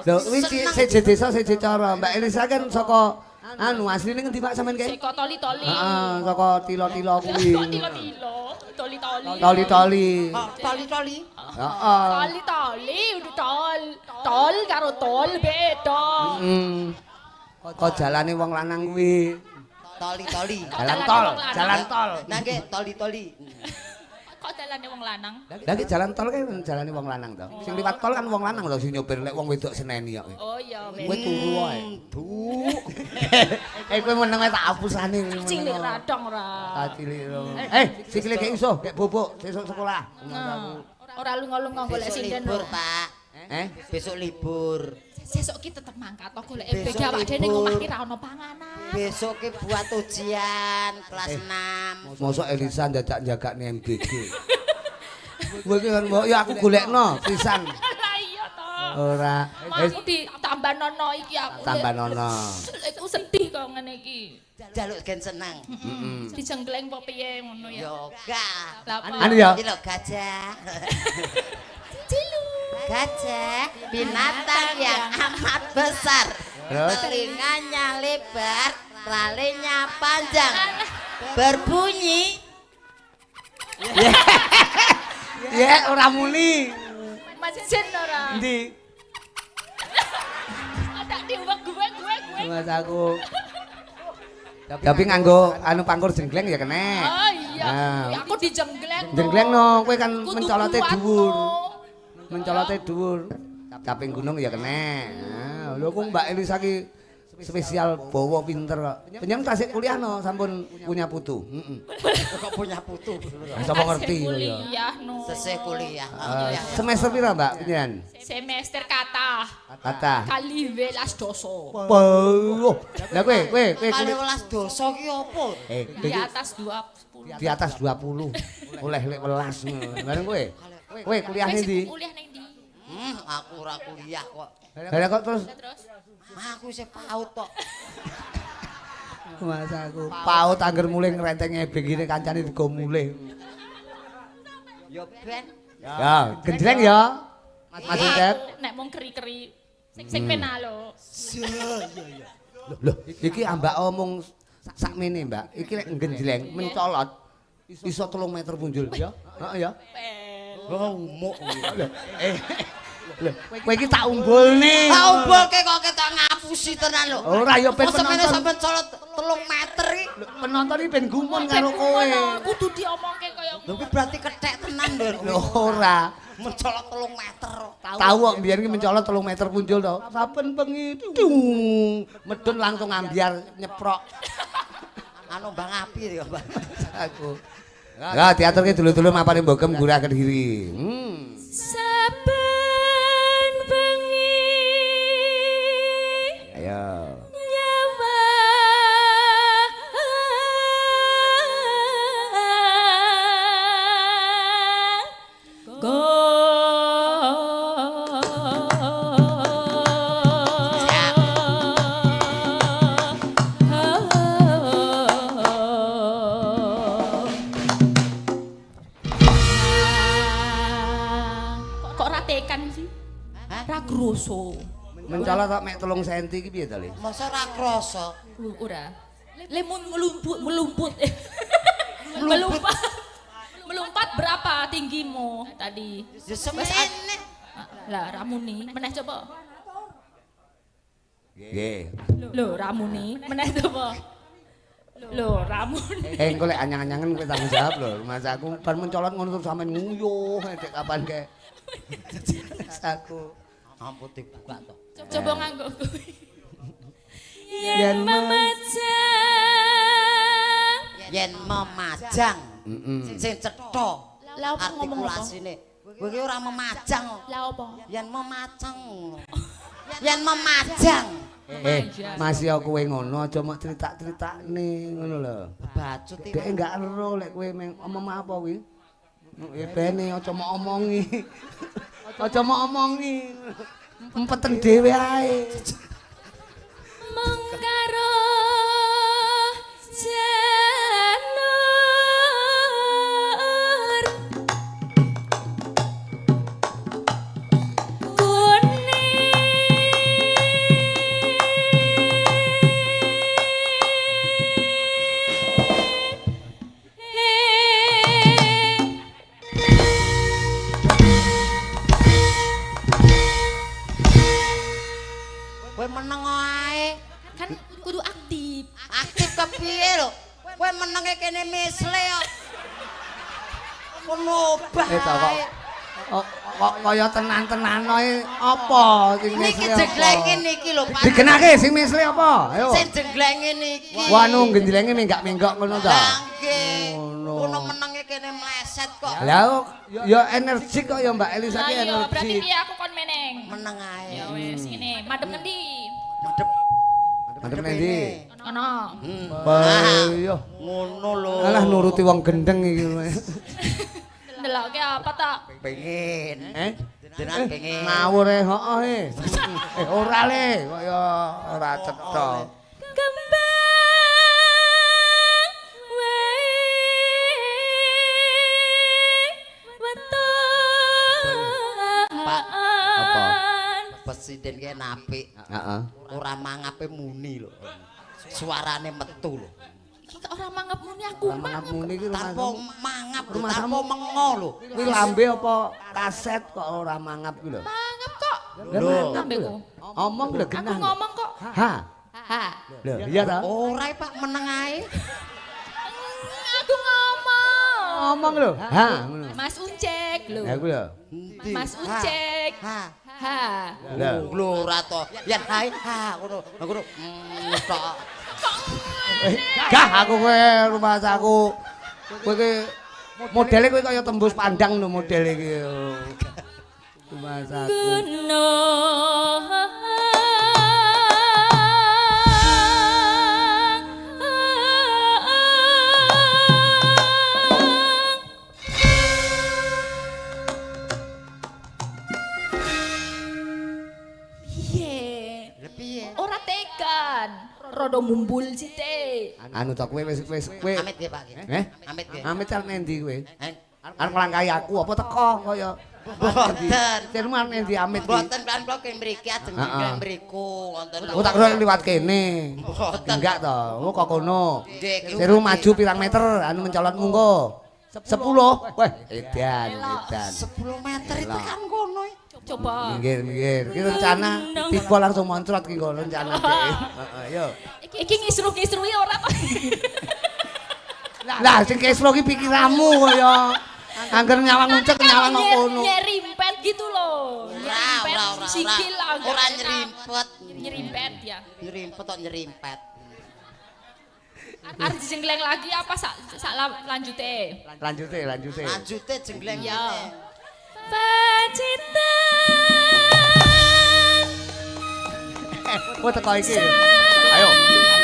Lho kuwi siji desa siji cara. Mbak Elisa kan saka anu asline ngendi Pak sampean kae? Seko toli-toli. Heeh, saka tilo-tilo kuwi. Toli-tilo. Toli-toli. Toli-toli. Toli-toli. Heeh. Toli-toli udah tol. Tol karo tol beda. Kok jalane wong lanang kuwi. Toli-toli. Jalan tol. Nah nggih toli-toli. Kok dalane wong lanang? Lah iki jalan tol kan jalane wong lanang to. Sing liwat tol kan wong lanang lho sing nyopir lek wong wedok seneni kok. Oh iya Kowe turu wae. Duk. Kowe meneng wae tak hapusane. cilik radong ora. Tak cilik. Sikile gek iso, gek bobok sesuk sekolah. Ora lunga-lunga golek Besok sinden libur, lho. Pak. Besok libur. Sesuk ki tetep mangkat to golek Besok beda awak dhewe ning libur. omah ki ra ono panganan. Besok ki buat ujian kelas 6. Mosok Elisa dadak jagakne MBG. Kowe ki kan ya aku golekno pisan. Lah iya to. Ora. Aku ditambah nono iki aku. Tambah nono. Aku sedih kok ngene iki. Jaluk gen seneng. Dijenggleng apa piye ngono ya. Yoga. Lah apa? Anu ya. Iki lho gajah. Cilu. Gajah binatang yang amat besar. Terus? Telinganya lebar, lalenya panjang. Berbunyi. Ya ora muni. Masih jen ora. Endi? Ada diuwek gue. Mas aku. Tapi nganggo anu pangkur jenggleng ya kene. Oh iya. Nah. Ya, aku dijenggleng. Jenggleng no, kowe kan Kudu mencolote kuat, dhuwur. no. Mencolote dhuwur. Caping gunung ya kene. Nah, lho kok Mbak Elisa ki spesial bawa pinter kok. Penyen tasik kuliah no sampun punya putu. Kok punya putu. Sapa ngerti ya. Kuliah no. Sesek kuliah. Semester pira Mbak penyen? Semester kata. Kata. Kali 12 doso. Loh. Lah kowe Kali 12 dosa ki opo? Di atas 20. di atas 20. Oleh lek 11. Bareng kowe. Kowe kuliah ndi? Kuliah ning ndi? Aku ora kuliah kok. Lah kok terus Terus Aku isih paut tok. Mas aku paut angger mulih ngrenteng ebeng ngene kancane digo mulih. Ya ben. Ya, genjleng ya. Mas Ucep. nek mung keri-keri sing pena lho. Loh, iki ambak omong sakmene, Mbak. Iki lek genjleng mencolot iso 3 meter punjul ya. Heeh ya. Oh, umuk. Lho, kowe iki tak umbulne. Tak umbulke kok ketok ngapusi tenan lho. Ora ya ben Semene penonton. sampean colot 3 meter iki. Penonton iki ben gumun karo kowe. Kudu diomongke kaya Lho kuwi berarti kethek tenan lho. Lho ora. Mencolot 3 meter. Tahu kok mbiyen iki mencolot 3 meter punjul to. Saben bengi medun langsung ambiar nyeprok. Anu Bang Api ya, Bang. Aku. Ya diaturke dulu-dulu mapane mbokem gurah Kediri. saben bengi Ayo. nyawa kok ratekan sih? Ra groso. Mencolot kok mek 3 cm iki piye to, Le? Masa ora krasa. Ora. Lemon melumput. Melompat berapa tinggimu tadi? Ya semene. Lah ramuni, meneh coba. Nggih. Lho ramuni, meneh coba. Lho ramuni. Engko lek anyang-anyangen kowe tanggung jawab lho. Mas aku bar mencolot ngono terus sampean nguyuh nek kapan kae. Aku. Ampun dibuka to. Coba nganggo kuwi. Yen Yen memajang sing cetha. Lah apa ngomong apa? Artikulasine. Kowe ki ora memajang. Lah apa? Yen memajang. Yen memajang. Mas ya kowe ngono aja mok critak-critakne ngono lho. Bacut iki. Dek enggak ero lek kowe omong apa kuwi. Ya bene aja mok omongi. Aja mok omongi. Empeten dhewe ae. Mengkaro janur Kowe meneng ae. kan kudu aktif. Aktif kepiye lho? Kowe menenge kene misle kok. Ngono bae. Kok kaya tenan-tenan ae apa sing Niki misle apa? jeglenge niki lho, Pak. Digenake sing misle apa? Ayo. Sing jeglenge niki. Wah nu genjlenge minggak-minggok ngono to. Lah nggih. Ngono. Ngono menenge kene meleset kok. Lah ya energik kok ya Mbak Elisa Lah ki iya, berarti energik. piye aku kon meneng. Meneng ae. Ya wis ngene, madhep ngendi? Madep. Madhep endi? Ono. Yo. Ngono lho. Alah nuruti wong gendeng iki. Ndelokke apa ta? Pengen. Jenengan pengen. Ngawur heeh. Ora le kaya ora cetha. Kembang Pak, apa? Presiden ki apik. Heeh. Ora mangape muni lho. Suarane metu lho. Iki kok ora mangap muni aku. Mangap muni iki Tanpa rumah mangap, Rumah tanpa kamu- mengo lho. kuwi lambe apa kaset kok ora mangap ku lho. Mangap kok. Lho, Lambeku. omong lho Aku genah. ngomong kok. Ha. Ha. Lho, iya ta? Ora Pak meneng ae. Aku ngomong. Omong lho. Ha ngono. Mas Uncek lho. Ya ku lho. Endi? Mas Ucek. Ha. Ha. Lho ora to. Yen hai ha ngono. Ngono. Tok. Gah aku kowe rumah saku. Kowe iki modele kowe kaya tembus pandang lho modele iki. Rumah saku. Ora tekan. Rodo mumbul sithik. Anu to kowe wis kowe. Amit nggih Pak. Amit nggih. Amit arep nendi kowe? Arep nglangkai aku apa teko kaya Boten. Jenengmu arep nendi amit iki? Boten kan kula ke mriki ajeng nggih mriku wonten. Oh tak kira liwat kene. Boten. Enggak to. Oh kok kono. Nggih. Seru maju pirang meter anu mencolot munggo. 10. Wah, edan. 10 meter itu kan kono. Coba. Minggir. Ki rencana tiba langsung moncrot ki kok rencana dhek. Heeh, yo. Iki ngisru-ngisrui ora to. Lah sing kesro ki pikiranmu kaya angger nyawang nguncek nyawang kok kono. Nyerimpet gitu loh. Ora. Sikil agak Ora enak. nyerimpet. Nyerimpet ya. Nyerimpet tok nyerimpet. Arep dijenggleng lagi apa sak lanjute? Lanjute. Lanjute jenggleng Ya. ngene. Pacitan. Oh teko iki. Ayo,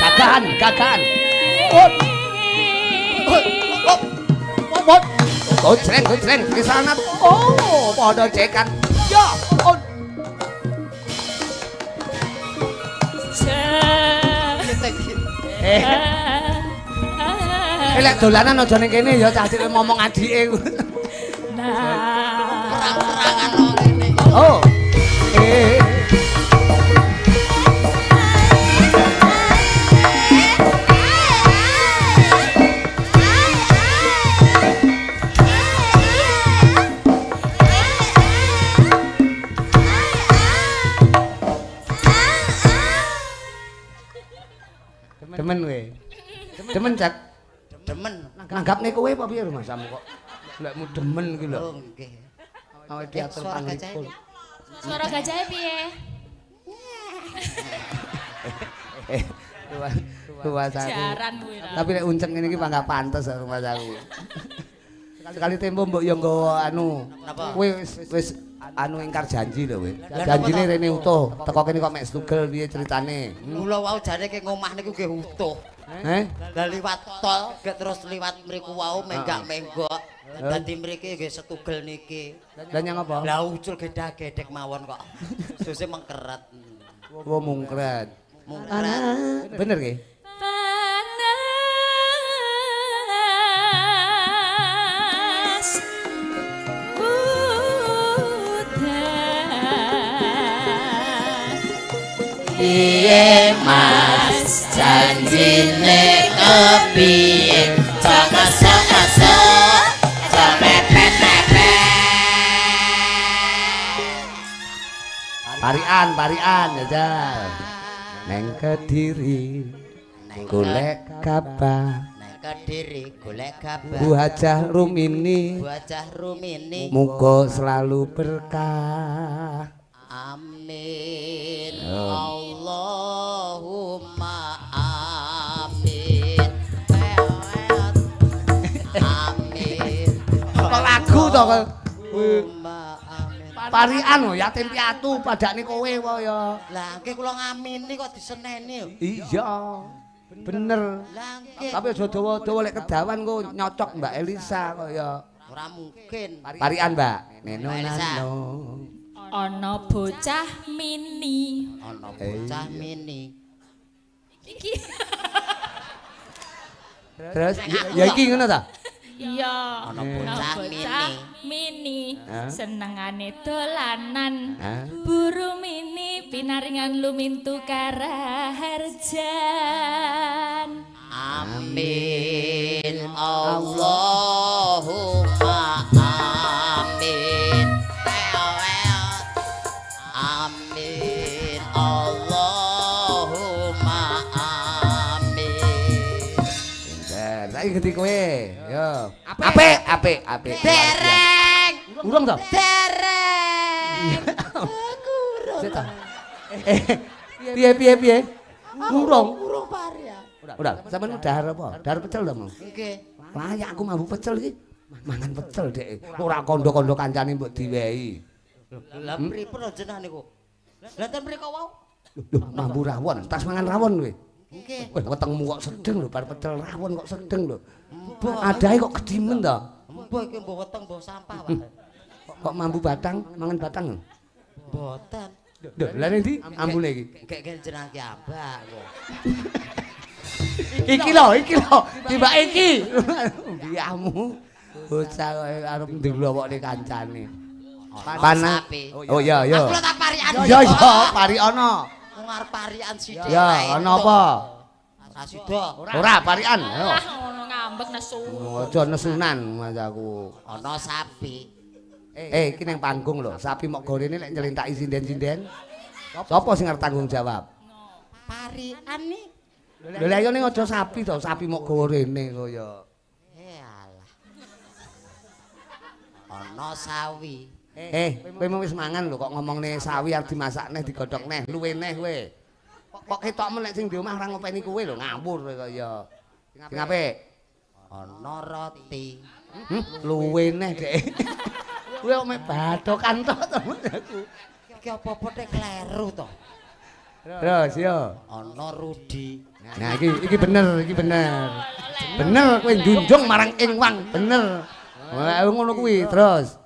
gagahan. Bot. Gojreng ke sana. Oh, padha cekan. Ya. Oh. Lek dolanan aja ning kene ya cah cilik ngomong adike. Perang-perangan kok ngene. Oh. Demen kowe. Demen cak. Demen. Nanggapne kowe apa piye rumasamu kok? Lekmu demen iki lho. Oh nggih. Awake diatur Suara pangripul. Suara gajah piye? Rumah saku. Jaran kuwi ra. Tapi nek unceng ngene iki mangga pantes rumah saku. Sekali tempo mbok yo nggawa anu. Napa? Kowe wis anu ingkar janji lho kowe. Janjine rene utuh. Teko kene kok mek stugel piye ceritane? Mula wau jane ke ngomah niku nggih utuh. Lah liwat tol gek terus liwat mriku wau menggak-menggok. Dadi mriki nggih setugel niki. Lah nyang apa? Lah ucul gedak-gedek mawon kok. Suse mengkeret. Oh mungkret. Mungkret. Bener nggih? Panas udan. Piye Mas janjine kepiye? Cakasok-asok, cepet-cepet. Parian jajal. Neng Kediri golek kabar. Neng Kediri golek kabar. Bu Hajah Rumini Wajah Rumini. muga selalu berkah. Amin. Oh. Allahumma amin. Amin. Kok lagu to kok. Allahumma amin. Parian lho yatim piatu padakne kowe kaya. Lah nggih kula ngamini kok diseneni yo. Iya. Bener. Lah nggih. Tapi aja dawa-dawa lek kedawan kok nyocok Mbak Elisa kaya. Ora mungkin. Parian, Mbak. Neno Mbak Elisa. nano. Ana bocah mini. Ana bocah mini. Iki. Terus ya iki ngono ta? Iya. Ana bocah mini. Hah? Senengane dolanan. Hah? Buru mini pinaringan lumintu karaharjan. Amin. Allahumma amin. Amin. Allahumma amin. Pinter. Saiki ngerti kowe. Yo. Apik. Dereng. Urung to? Dereng. Aku Sik ta. Piye? Urung parian. Udah, sampean udah apa? Dahar pecel to, Mang? Nggih. Layak aku mambu pecel iki. Mangan pecel, Dek. Ora kandha-kandha kancane mbok diwehi. Lah pripun jenengan niku? Lah ten mriko wau. Loh, mambu rawon, tas mangan rawon kowe. Nggih. Wah, wetengmu kok sedeng lho, bar pecel rawon kok sedeng lho. Adahe kok gedimen to. Mbah iki mbah weteng mbah sampah wae. Kok mambu batang, mangan batang lho. Mboten. Lho, lha ndi ambune iki? Gek jenengan ki ambak kok. Iki lho, timbake iki. Biyamu. Bocah kok arep ndlowokne kancane. Panah. Oh iya. Aku lho tak parian. Iya, pari ana. Wong arep parian sithik. Ya, ana apa? Rasida. Ora parian. Ayo. Ah, ngono ngambek nesu. Aja nesunan mas aku. Ana sapi. Iki ning panggung lho, sapi mok gorene lek nylintaki sinden-sinden. Sapa sing arep tanggung jawab? Parian nih. Lho lha yo ning aja sapi to, sapi mok gorene kaya. Alah. Ana sawi. Kowe wis mangan lho kok ngomongne sawi arep dimasak neh digodhog neh, luwe neh kowe. Kok ketokmu lek sing di omah ora ngopeni kowe lho, ngawur kowe kaya. Sing apik? Ana roti. Luwe neh, Dek. Kowe kok mek bathokan to temen aku. Iki apa-apa tek kleru to. Terus yo. Ana rudi. Nah iki bener. Bener kowe njunjung marang ing wang, bener. Wah, ngono kuwi terus.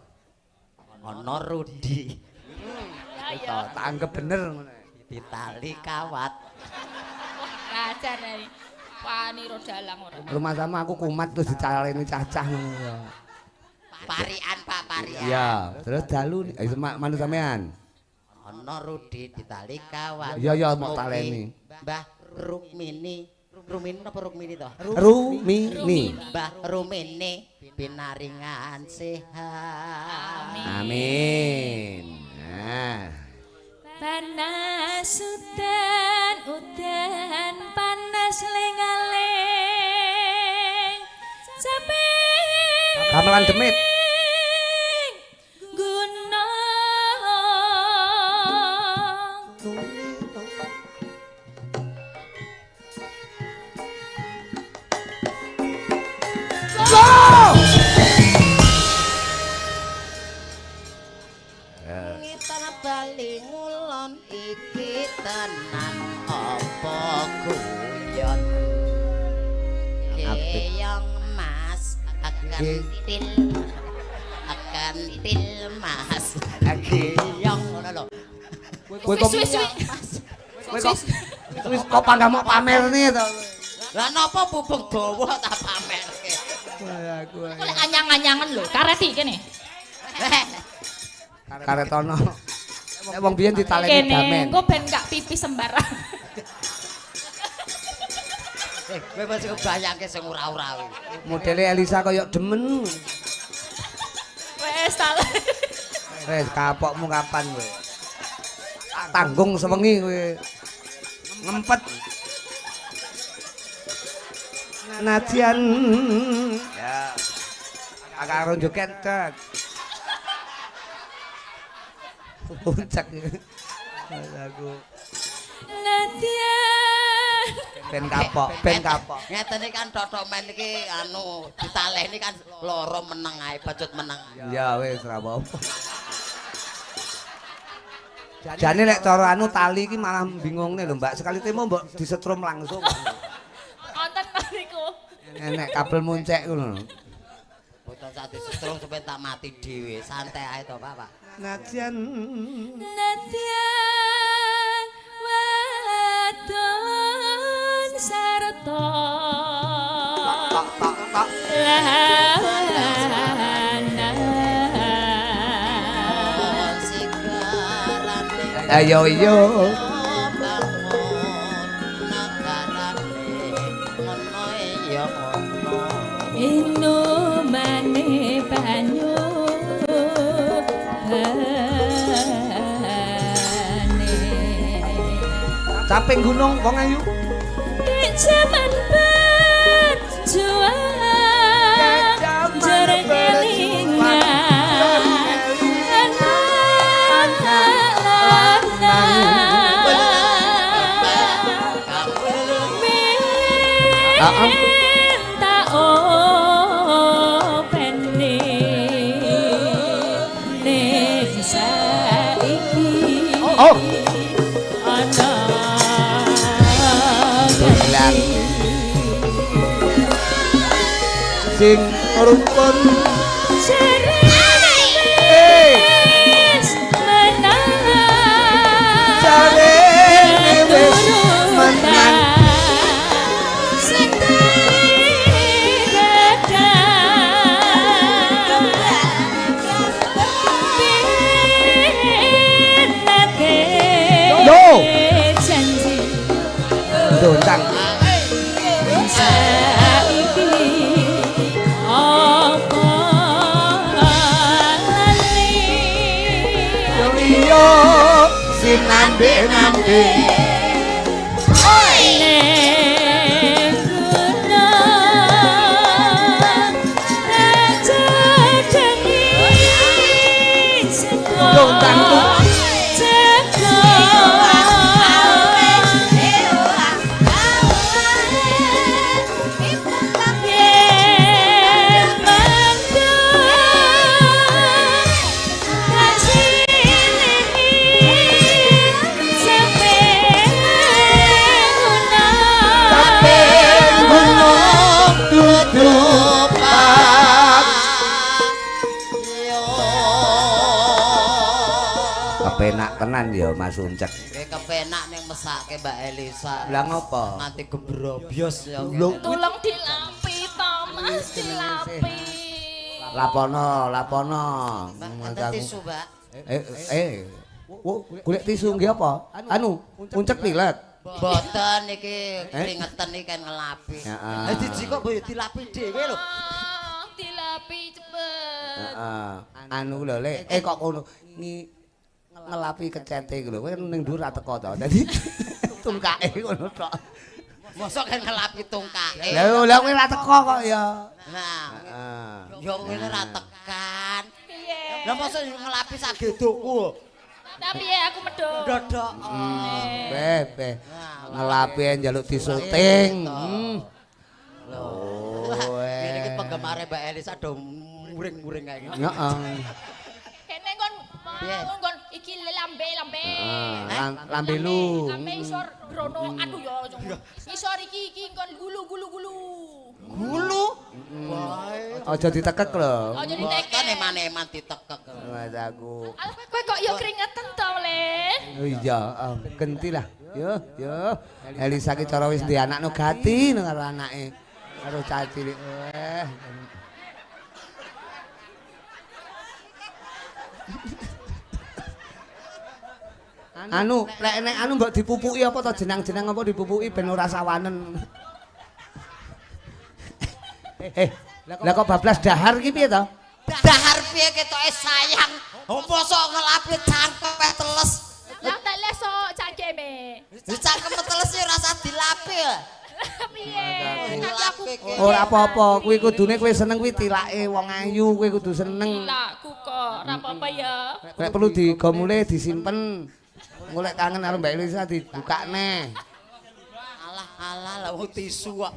Ana rudi. Tak anggap bener ngono. Ditali kawat. Ngajar ae. Wani ro dalang ora. Rumah sama aku kumat terus dicaleni cacah ngono ya. Parian Pak Parian. Iya, terus dalu manut sampean. Ana rudi ditali kawat. Iya mau taleni. Mbah Rukmini. Rumini apa Rukmini to? Rumini. Mbah Rumini pinaringan sehat. Amin. Nah. Panas udan panas lengaling capek Gamelan demit. Ngitan bali ngulon iki tenan apa guyon Keyong mas akan til mas Keyong ngono lho Kowe kok wis kok panggah pamer nih to. Lah napa bubung dawa tak pamerke Aku Kok anyang-anyangan lho, karet iki kene. karetono. Nek wong biyen ditaleni damen. Kene, engko ben gak pipis sembarang. Kowe mesti bayangke sing ora-ora kuwi. Modele Elisa kaya demen. Wes tak. Wes kapokmu kapan kowe? Tak tanggung sewengi kowe. Ngempet. Najian ya. Karo joget cek. Puncak. Aku Nadian. ben kapok. Ngeten iki kan totok men iki anu ditaleni kan loro meneng ae, bacut meneng. Ya wis ora apa-apa. Jane nek cara anu tali iki malah bingungne lho, Mbak. Sekali temu mbok disetrum langsung. Wonten niku. Enek kabel muncek ngono. Boten sak disetrum sampe tak mati dhewe. Santai ae to, Pak. Najian wadon sarta tak. Ayo yo. Minumane banyu Caping gunung wong ayu. Jaman berjuang jarang kelingan tak openi ning saiki ana Bilang sing rukun ceris menang jarene wis menang sing Yo. janji dontang saiki apa lali yo iya sinambe-nambe ning gunung raja dengis dontang kepenak tenan ya Mas Uncek. Kowe kepenak ning mesake Mbak Elisa. Lah ngopo? Nganti gebrobyos ya. Tolong dilapi to, Mas, dilapi. Lapono. Mbak tisu, Mbak. Golek tisu nggih apa? Anu, Uncek pilet. Boten iki keringetan iki kan ngelapi. Heeh. Diji kok boyo dilapi dhewe lho. Dilapi cepet. Heeh. Anu lho Lek, kok ngono ngelapi kecete lho. Kowe ning dhuwur ra teko to. Dadi tungkake ngono tok. Mosok kan ngelapi tungkake. Lah kowe ra teko kok ya. Nah, Heeh. yo ngene ra tekan. Piye? Lah mosok ngelapi sak gedokku. Tapi ya aku medhot. Dodok. Be. Ngelapi njaluk disyuting. Loh. Ini iki penggemar Mbak Elisa do muring-muring kae iki. Heeh. Kene kon kon iki lambe. Lambe lu. Lambe isor brono. Aduh ya. Isor iki kon gulu. Gulu. Aja ditekek lho. Oh jadi Kan teke. eman-eman ditekek. Mas aku. Alah kowe kok ya keringetan to, Le? Oh iya, genti lah. Yo. Elisa ki cara wis duwe anak no gati karo anake. Karo cah cilik. Anu, lek nek anu mbok dipupuki apa to jenang-jenang apa dipupuki ben ora sawanen. Lah kok bablas dahar ki piye to? Dahar piye ketoke sayang. Mosok ngelapi cangkeme teles. Lah tak leso cangkeme. Cangkem teles ya rasa dilapi ya. Piye? Nanti aku Ora apa-apa, kuwi kudune kowe seneng kuwi tilake wong ayu, kowe kudu seneng. laku kok, ora apa-apa ya. Nek perlu digomule disimpen. Golek kangen karo Mbak Elisa dibukakne. Alah lah wong tisu kok.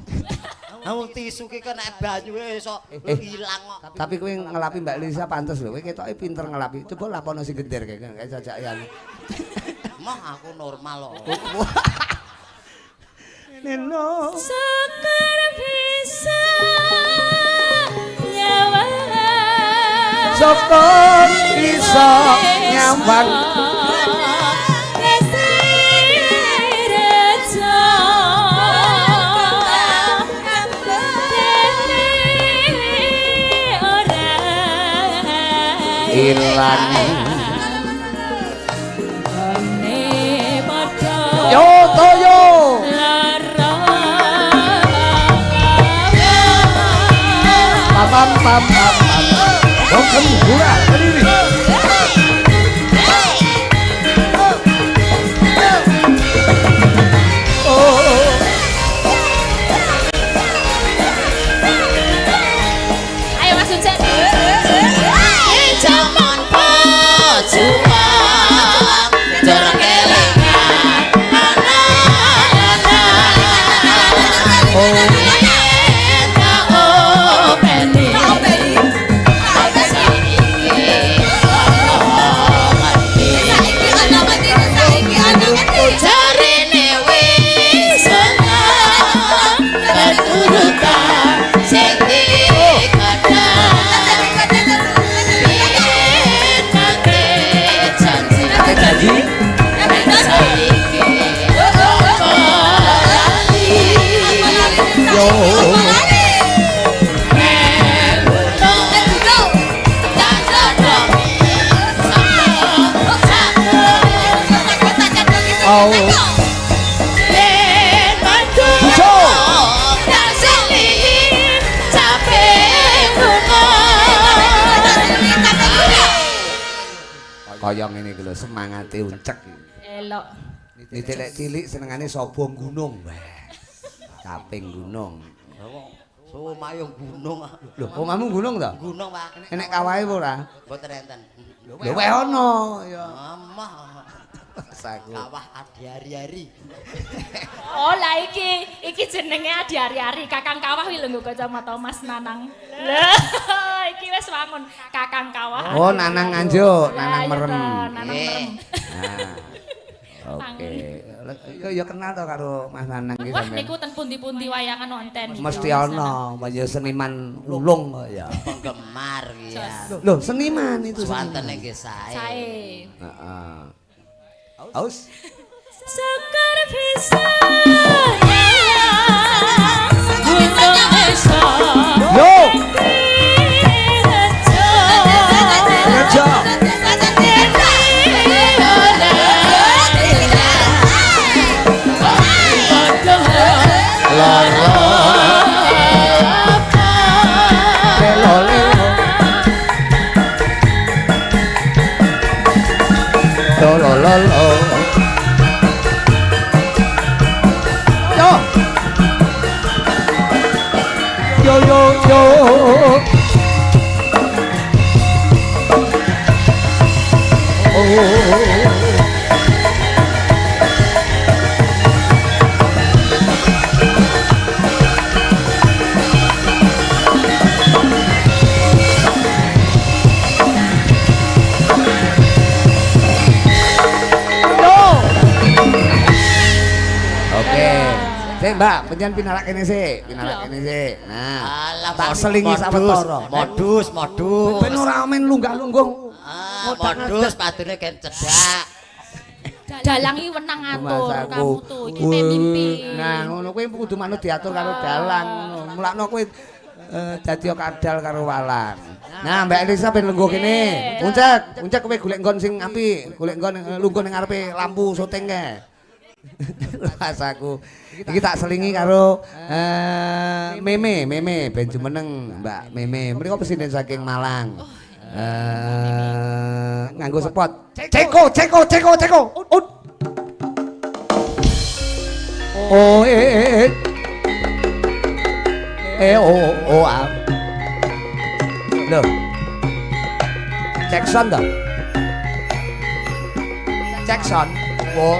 Lah wong tisu ki kok nek banyu iso ilang kok. Tapi kowe ngelapi Mbak Elisa pantes lho, kowe ketoke pinter ngelapi. Coba lapono sing gender kayak jajakan. Mah aku normal kok. Neno. Sekar bisa nyawang Sokon iso nyawang. Ilang yo toyo pam pam bokem gura berdiri Ayo Mas Ucek. Jaman pejuang jorok kelingan. oh kaya ngene iki lho, semangate uncek. Elok. Nitik lek cilik senengane sapa gunung. Kaping gunung. So mayung gunung. Lho, omamu gunung ta? Gunung, Pak. Enek kawahe apa ora? Mboten enten. Lho weh ono ya. Amah. Saku. Kawah adi hari-hari. Oh lah iki jenenge Adi Ari-ari Kakang Kawah kuwi lho nggo kacamata Mas Nanang. Lah iki wis wangun Kakang Kawah. Oh, Nanang Nganjuk, Lah, Nanang iya Merem. toh, Nanang Merem. Nah. Oke. Ya kenal to karo Mas Nanang iki Wah sampean. niku ten pundi-pundi wayangan wonten. Mesti ana, ya seniman ulung kok ya. Penggemar ya. Loh, seniman itu. Suwantene nggih sae. Sae. Heeh. Aus. Sekar bisa gunung desa Yo. rejo Rejo. Loro. Kelole. Lolololo. Yo yo yo. Oke. Sik Mbak, penjen pinarak kene sik, pinarak kene sik. Nah, Alah, tak selingi sawetara. Modus. Ben ora men lunggah-lungguh. Modus padune kan cedak. Dalang iki wenang ngatur Mas aku. kamu tuh. Iki mimpi. Nah, ngono kuwi kudu manut diatur karo dalang. Mulakno kuwi dadi kadal karo walang. Nah, Mbak Elisa ben lungguh kene. Uncek kowe golek nggon sing apik, golek nggon lungguh ning ngarepe lampu syuting kae. Rasaku. Iki tak selingi karo Meme ben jumeneng Mbak Meme. Mriko presiden saking Malang. Nganggo spot. Ceko. Ut. Oh Loh. Jackson dah. Jackson. Oh.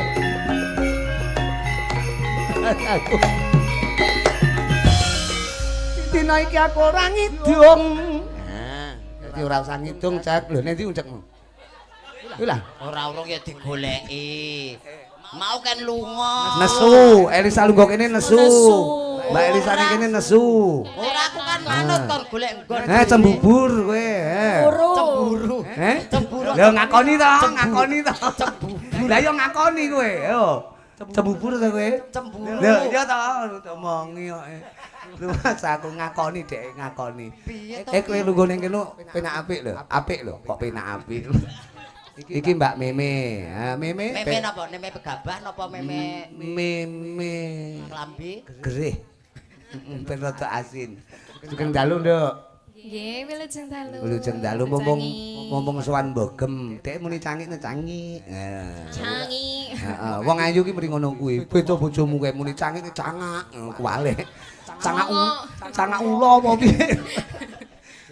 Aku. Dina iki aku ora ngidung. Nah, dadi ora usah ngidung, Cek. Lho, nendi uncekmu? Kuwi lah. Ora urung ya digoleki. Mau kan lunga. Nesu, Elisa lungguh kene nesu. Mbak Elisa ning kene nesu. Ora aku kan manut kon golek nggon. Cembubur kowe. Cemburu. Cemburu. Lho ngakoni to. Lah yo ngakoni kowe, yo. Cembubur to kowe? Cemburu. Lho iya to, omongi kok. Lu mas aku ngakoni dek ngakoni. Kowe lungguh ning kene penak apik lho. Apik lho, kok penak apik. Iki Mbak Meme. Ha, Meme. Meme napa? Meme begabah napa meme Meme klambi? gerih. Ben rada asin. Sugeng dalu, Nduk. nggih wilujeng dalu Wilujeng dalu mumpung sowan Mbogem. Dek muni cangik cangi. cangi Heeh, wong ayu ki mrene ngono kuwi. Beda bojomu kowe muni cangik cangak. Kuwale. Cangak ula apa piye?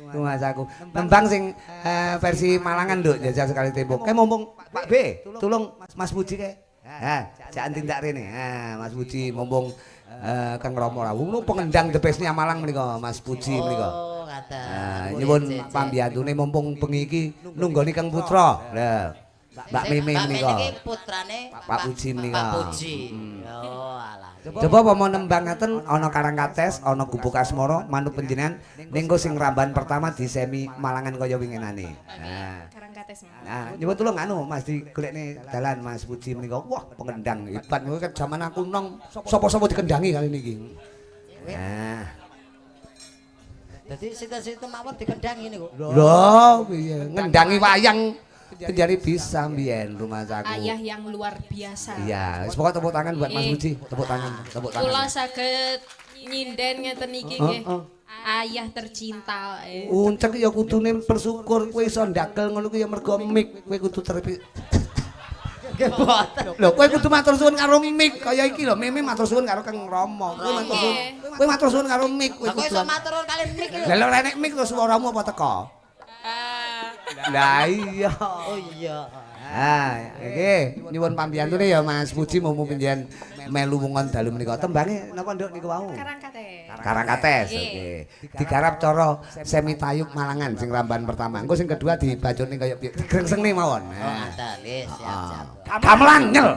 Mas aku. Tembang sing versi Malangan, Nduk, jajal sekali tempo. Kae mumpung Pak B, tolong Mas Puji kae. Ha, jak tindak rene. Ha, Mas Puji mumpung Kang Rama rawuh pengendang the best-nya Malang menika, Mas Puji menika. Oh, kata. Nyuwun pambiyantune mumpung bengi iki nunggoni Kang Putra. Lah, Mbak Meme menika. Mbak Meme putrane Pak Puji menika. Pak Puji. Oh, alah. Coba apa mau nembang ngaten ana Karangkates, ana Gubuk Asmara, manut panjenengan nengko sing ramban pertama di semi Malangan kaya winginane. Nah. Karangkates Nah, nyoba tolong anu Mas digolekne dalan Mas Puji menika. Wah, pengendang hebat kowe kan zaman aku nong sapa-sapa dikendangi kali niki. Nah. Dadi sinten-sinten mawon dikendangi niku. Lho, piye ngendangi wayang penjari bisa mbiyen rumah saku. ayah yang luar biasa Iya, wis pokok tepuk tangan buat Mas Puji, tepuk tangan. kula saged nyinden ngeten iki nggih Ayah tercinta. Uncek ya kudune bersyukur kowe iso ndakel ngono kuwi ya mergo mik kowe kudu terpi. Nggih boten. Lho kowe kudu matur suwun karo mik kaya iki lho Mimi matur suwun karo Kang Rama. Kowe matur suwun karo mik kowe Kowe kudu. iso matur nuwun kali mik lho. Lah lho nek mik terus swaramu apa teko? Lah iya. Oh iya. Iki nyuwun pambiantune ya Mas Puji mumpung panjenengan melu wongon dalu menika. Tembange napa Nduk niku wau? Karangkates. Oke. Digarap cara semi tayub Malangan sing ramban pertama. Engko sing kedua dibajoni kaya piye? Grengsenge mawon. Oh ngaten, nggih siap-siap. Gamelan nyel.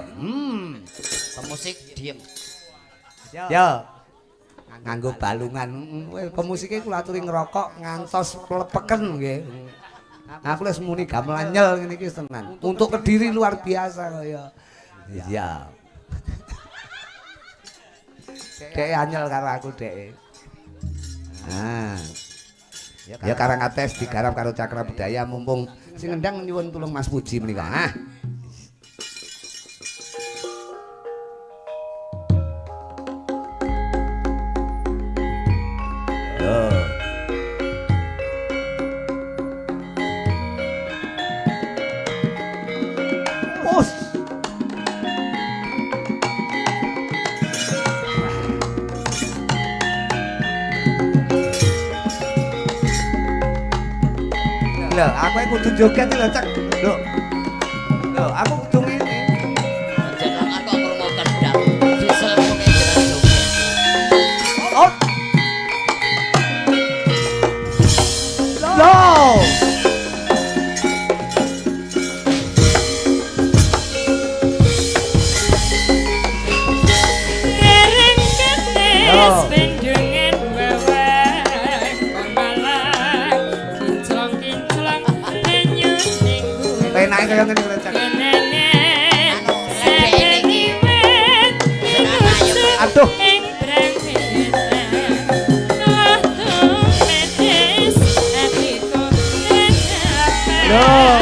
Pemusik diem. Ya. Nganggo balungan. Pemusike kula aturi ngerokok ngantos plepeken nggih. Aku les muni gamelan nyel ngene iki tenan. Untuk Kediri luar biasa kaya. Iya. Dek anyel karo aku dek. Nah. Ya Karangkates digarap karo Cakra Budaya mumpung sing ngendang nyuwun tulung Mas Puji menika. Nah. Lho, aku kudu joget lho, Cak. Lho. Lho, aku kudu ngene. Jenengan kok krungu kendang. Diesel mune jenengan joget. Oh. Lho. Penake kaya ngene lho, Cak. Aduh. Loh.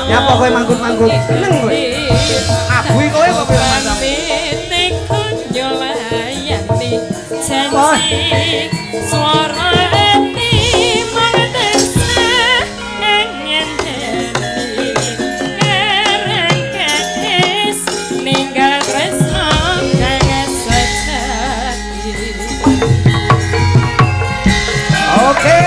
Nyapa kowe manggut-manggut? Seneng kowe. Abui kowe kok pirang macam. Suara ati merdesa enyen dadi Karangkates ninggal tresno kang sejati. Oke.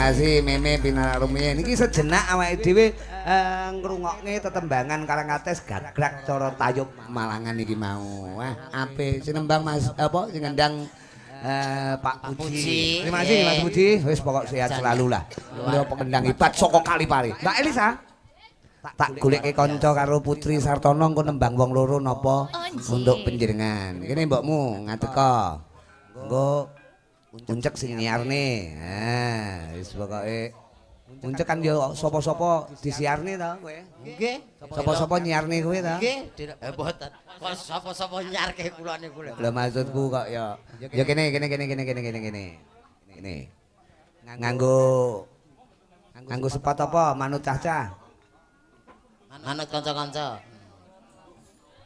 kasih Meme Pinar Rumiyin. Iki sejenak awake dhewe ngrungokke tetembangan Karangates gagrak cara tayub Malangan iki mau. Wah, apik sinembang Mas apa sing ngendang Pak Puji. Terima kasih Mas Puji. Wis pokok sehat selalu lah. Beliau pengendang hebat saka Kalipari. Mbak Elisa. Tak goleke kanca karo Putri Sartono engko nembang wong loro napa untuk panjenengan. Kene mbokmu ngadeka. Engko uncek sing nyiarne. Ha, wis pokoke uncek kan yo sapa-sapa disiarne to kowe. Nggih. Sapa-sapa nyiarne kowe to? Nggih, mboten. Kok sapa-sapa nyarke kula niku lho. Lha maksudku kok ya kene. Kene. Nganggo sepatu apa manut cah-cah? Manut kanca-kanca.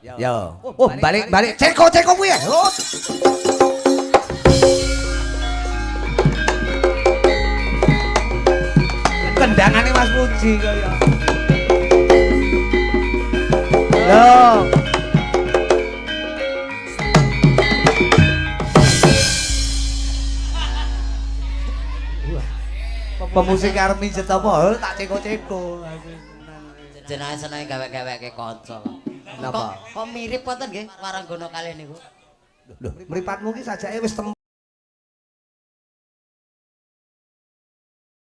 Yo. Oh, balik. Ceko kuwi ya. Oh. Kendangane Mas Puji kaya. Loh. Pemusik arep mijet apa? Tak ceko-ceko. Jenenge seneng gawe-gaweke kanca. Napa? Kok mirip wonten nggih waranggono kalih niku? Lho, mripatmu ki sajake wis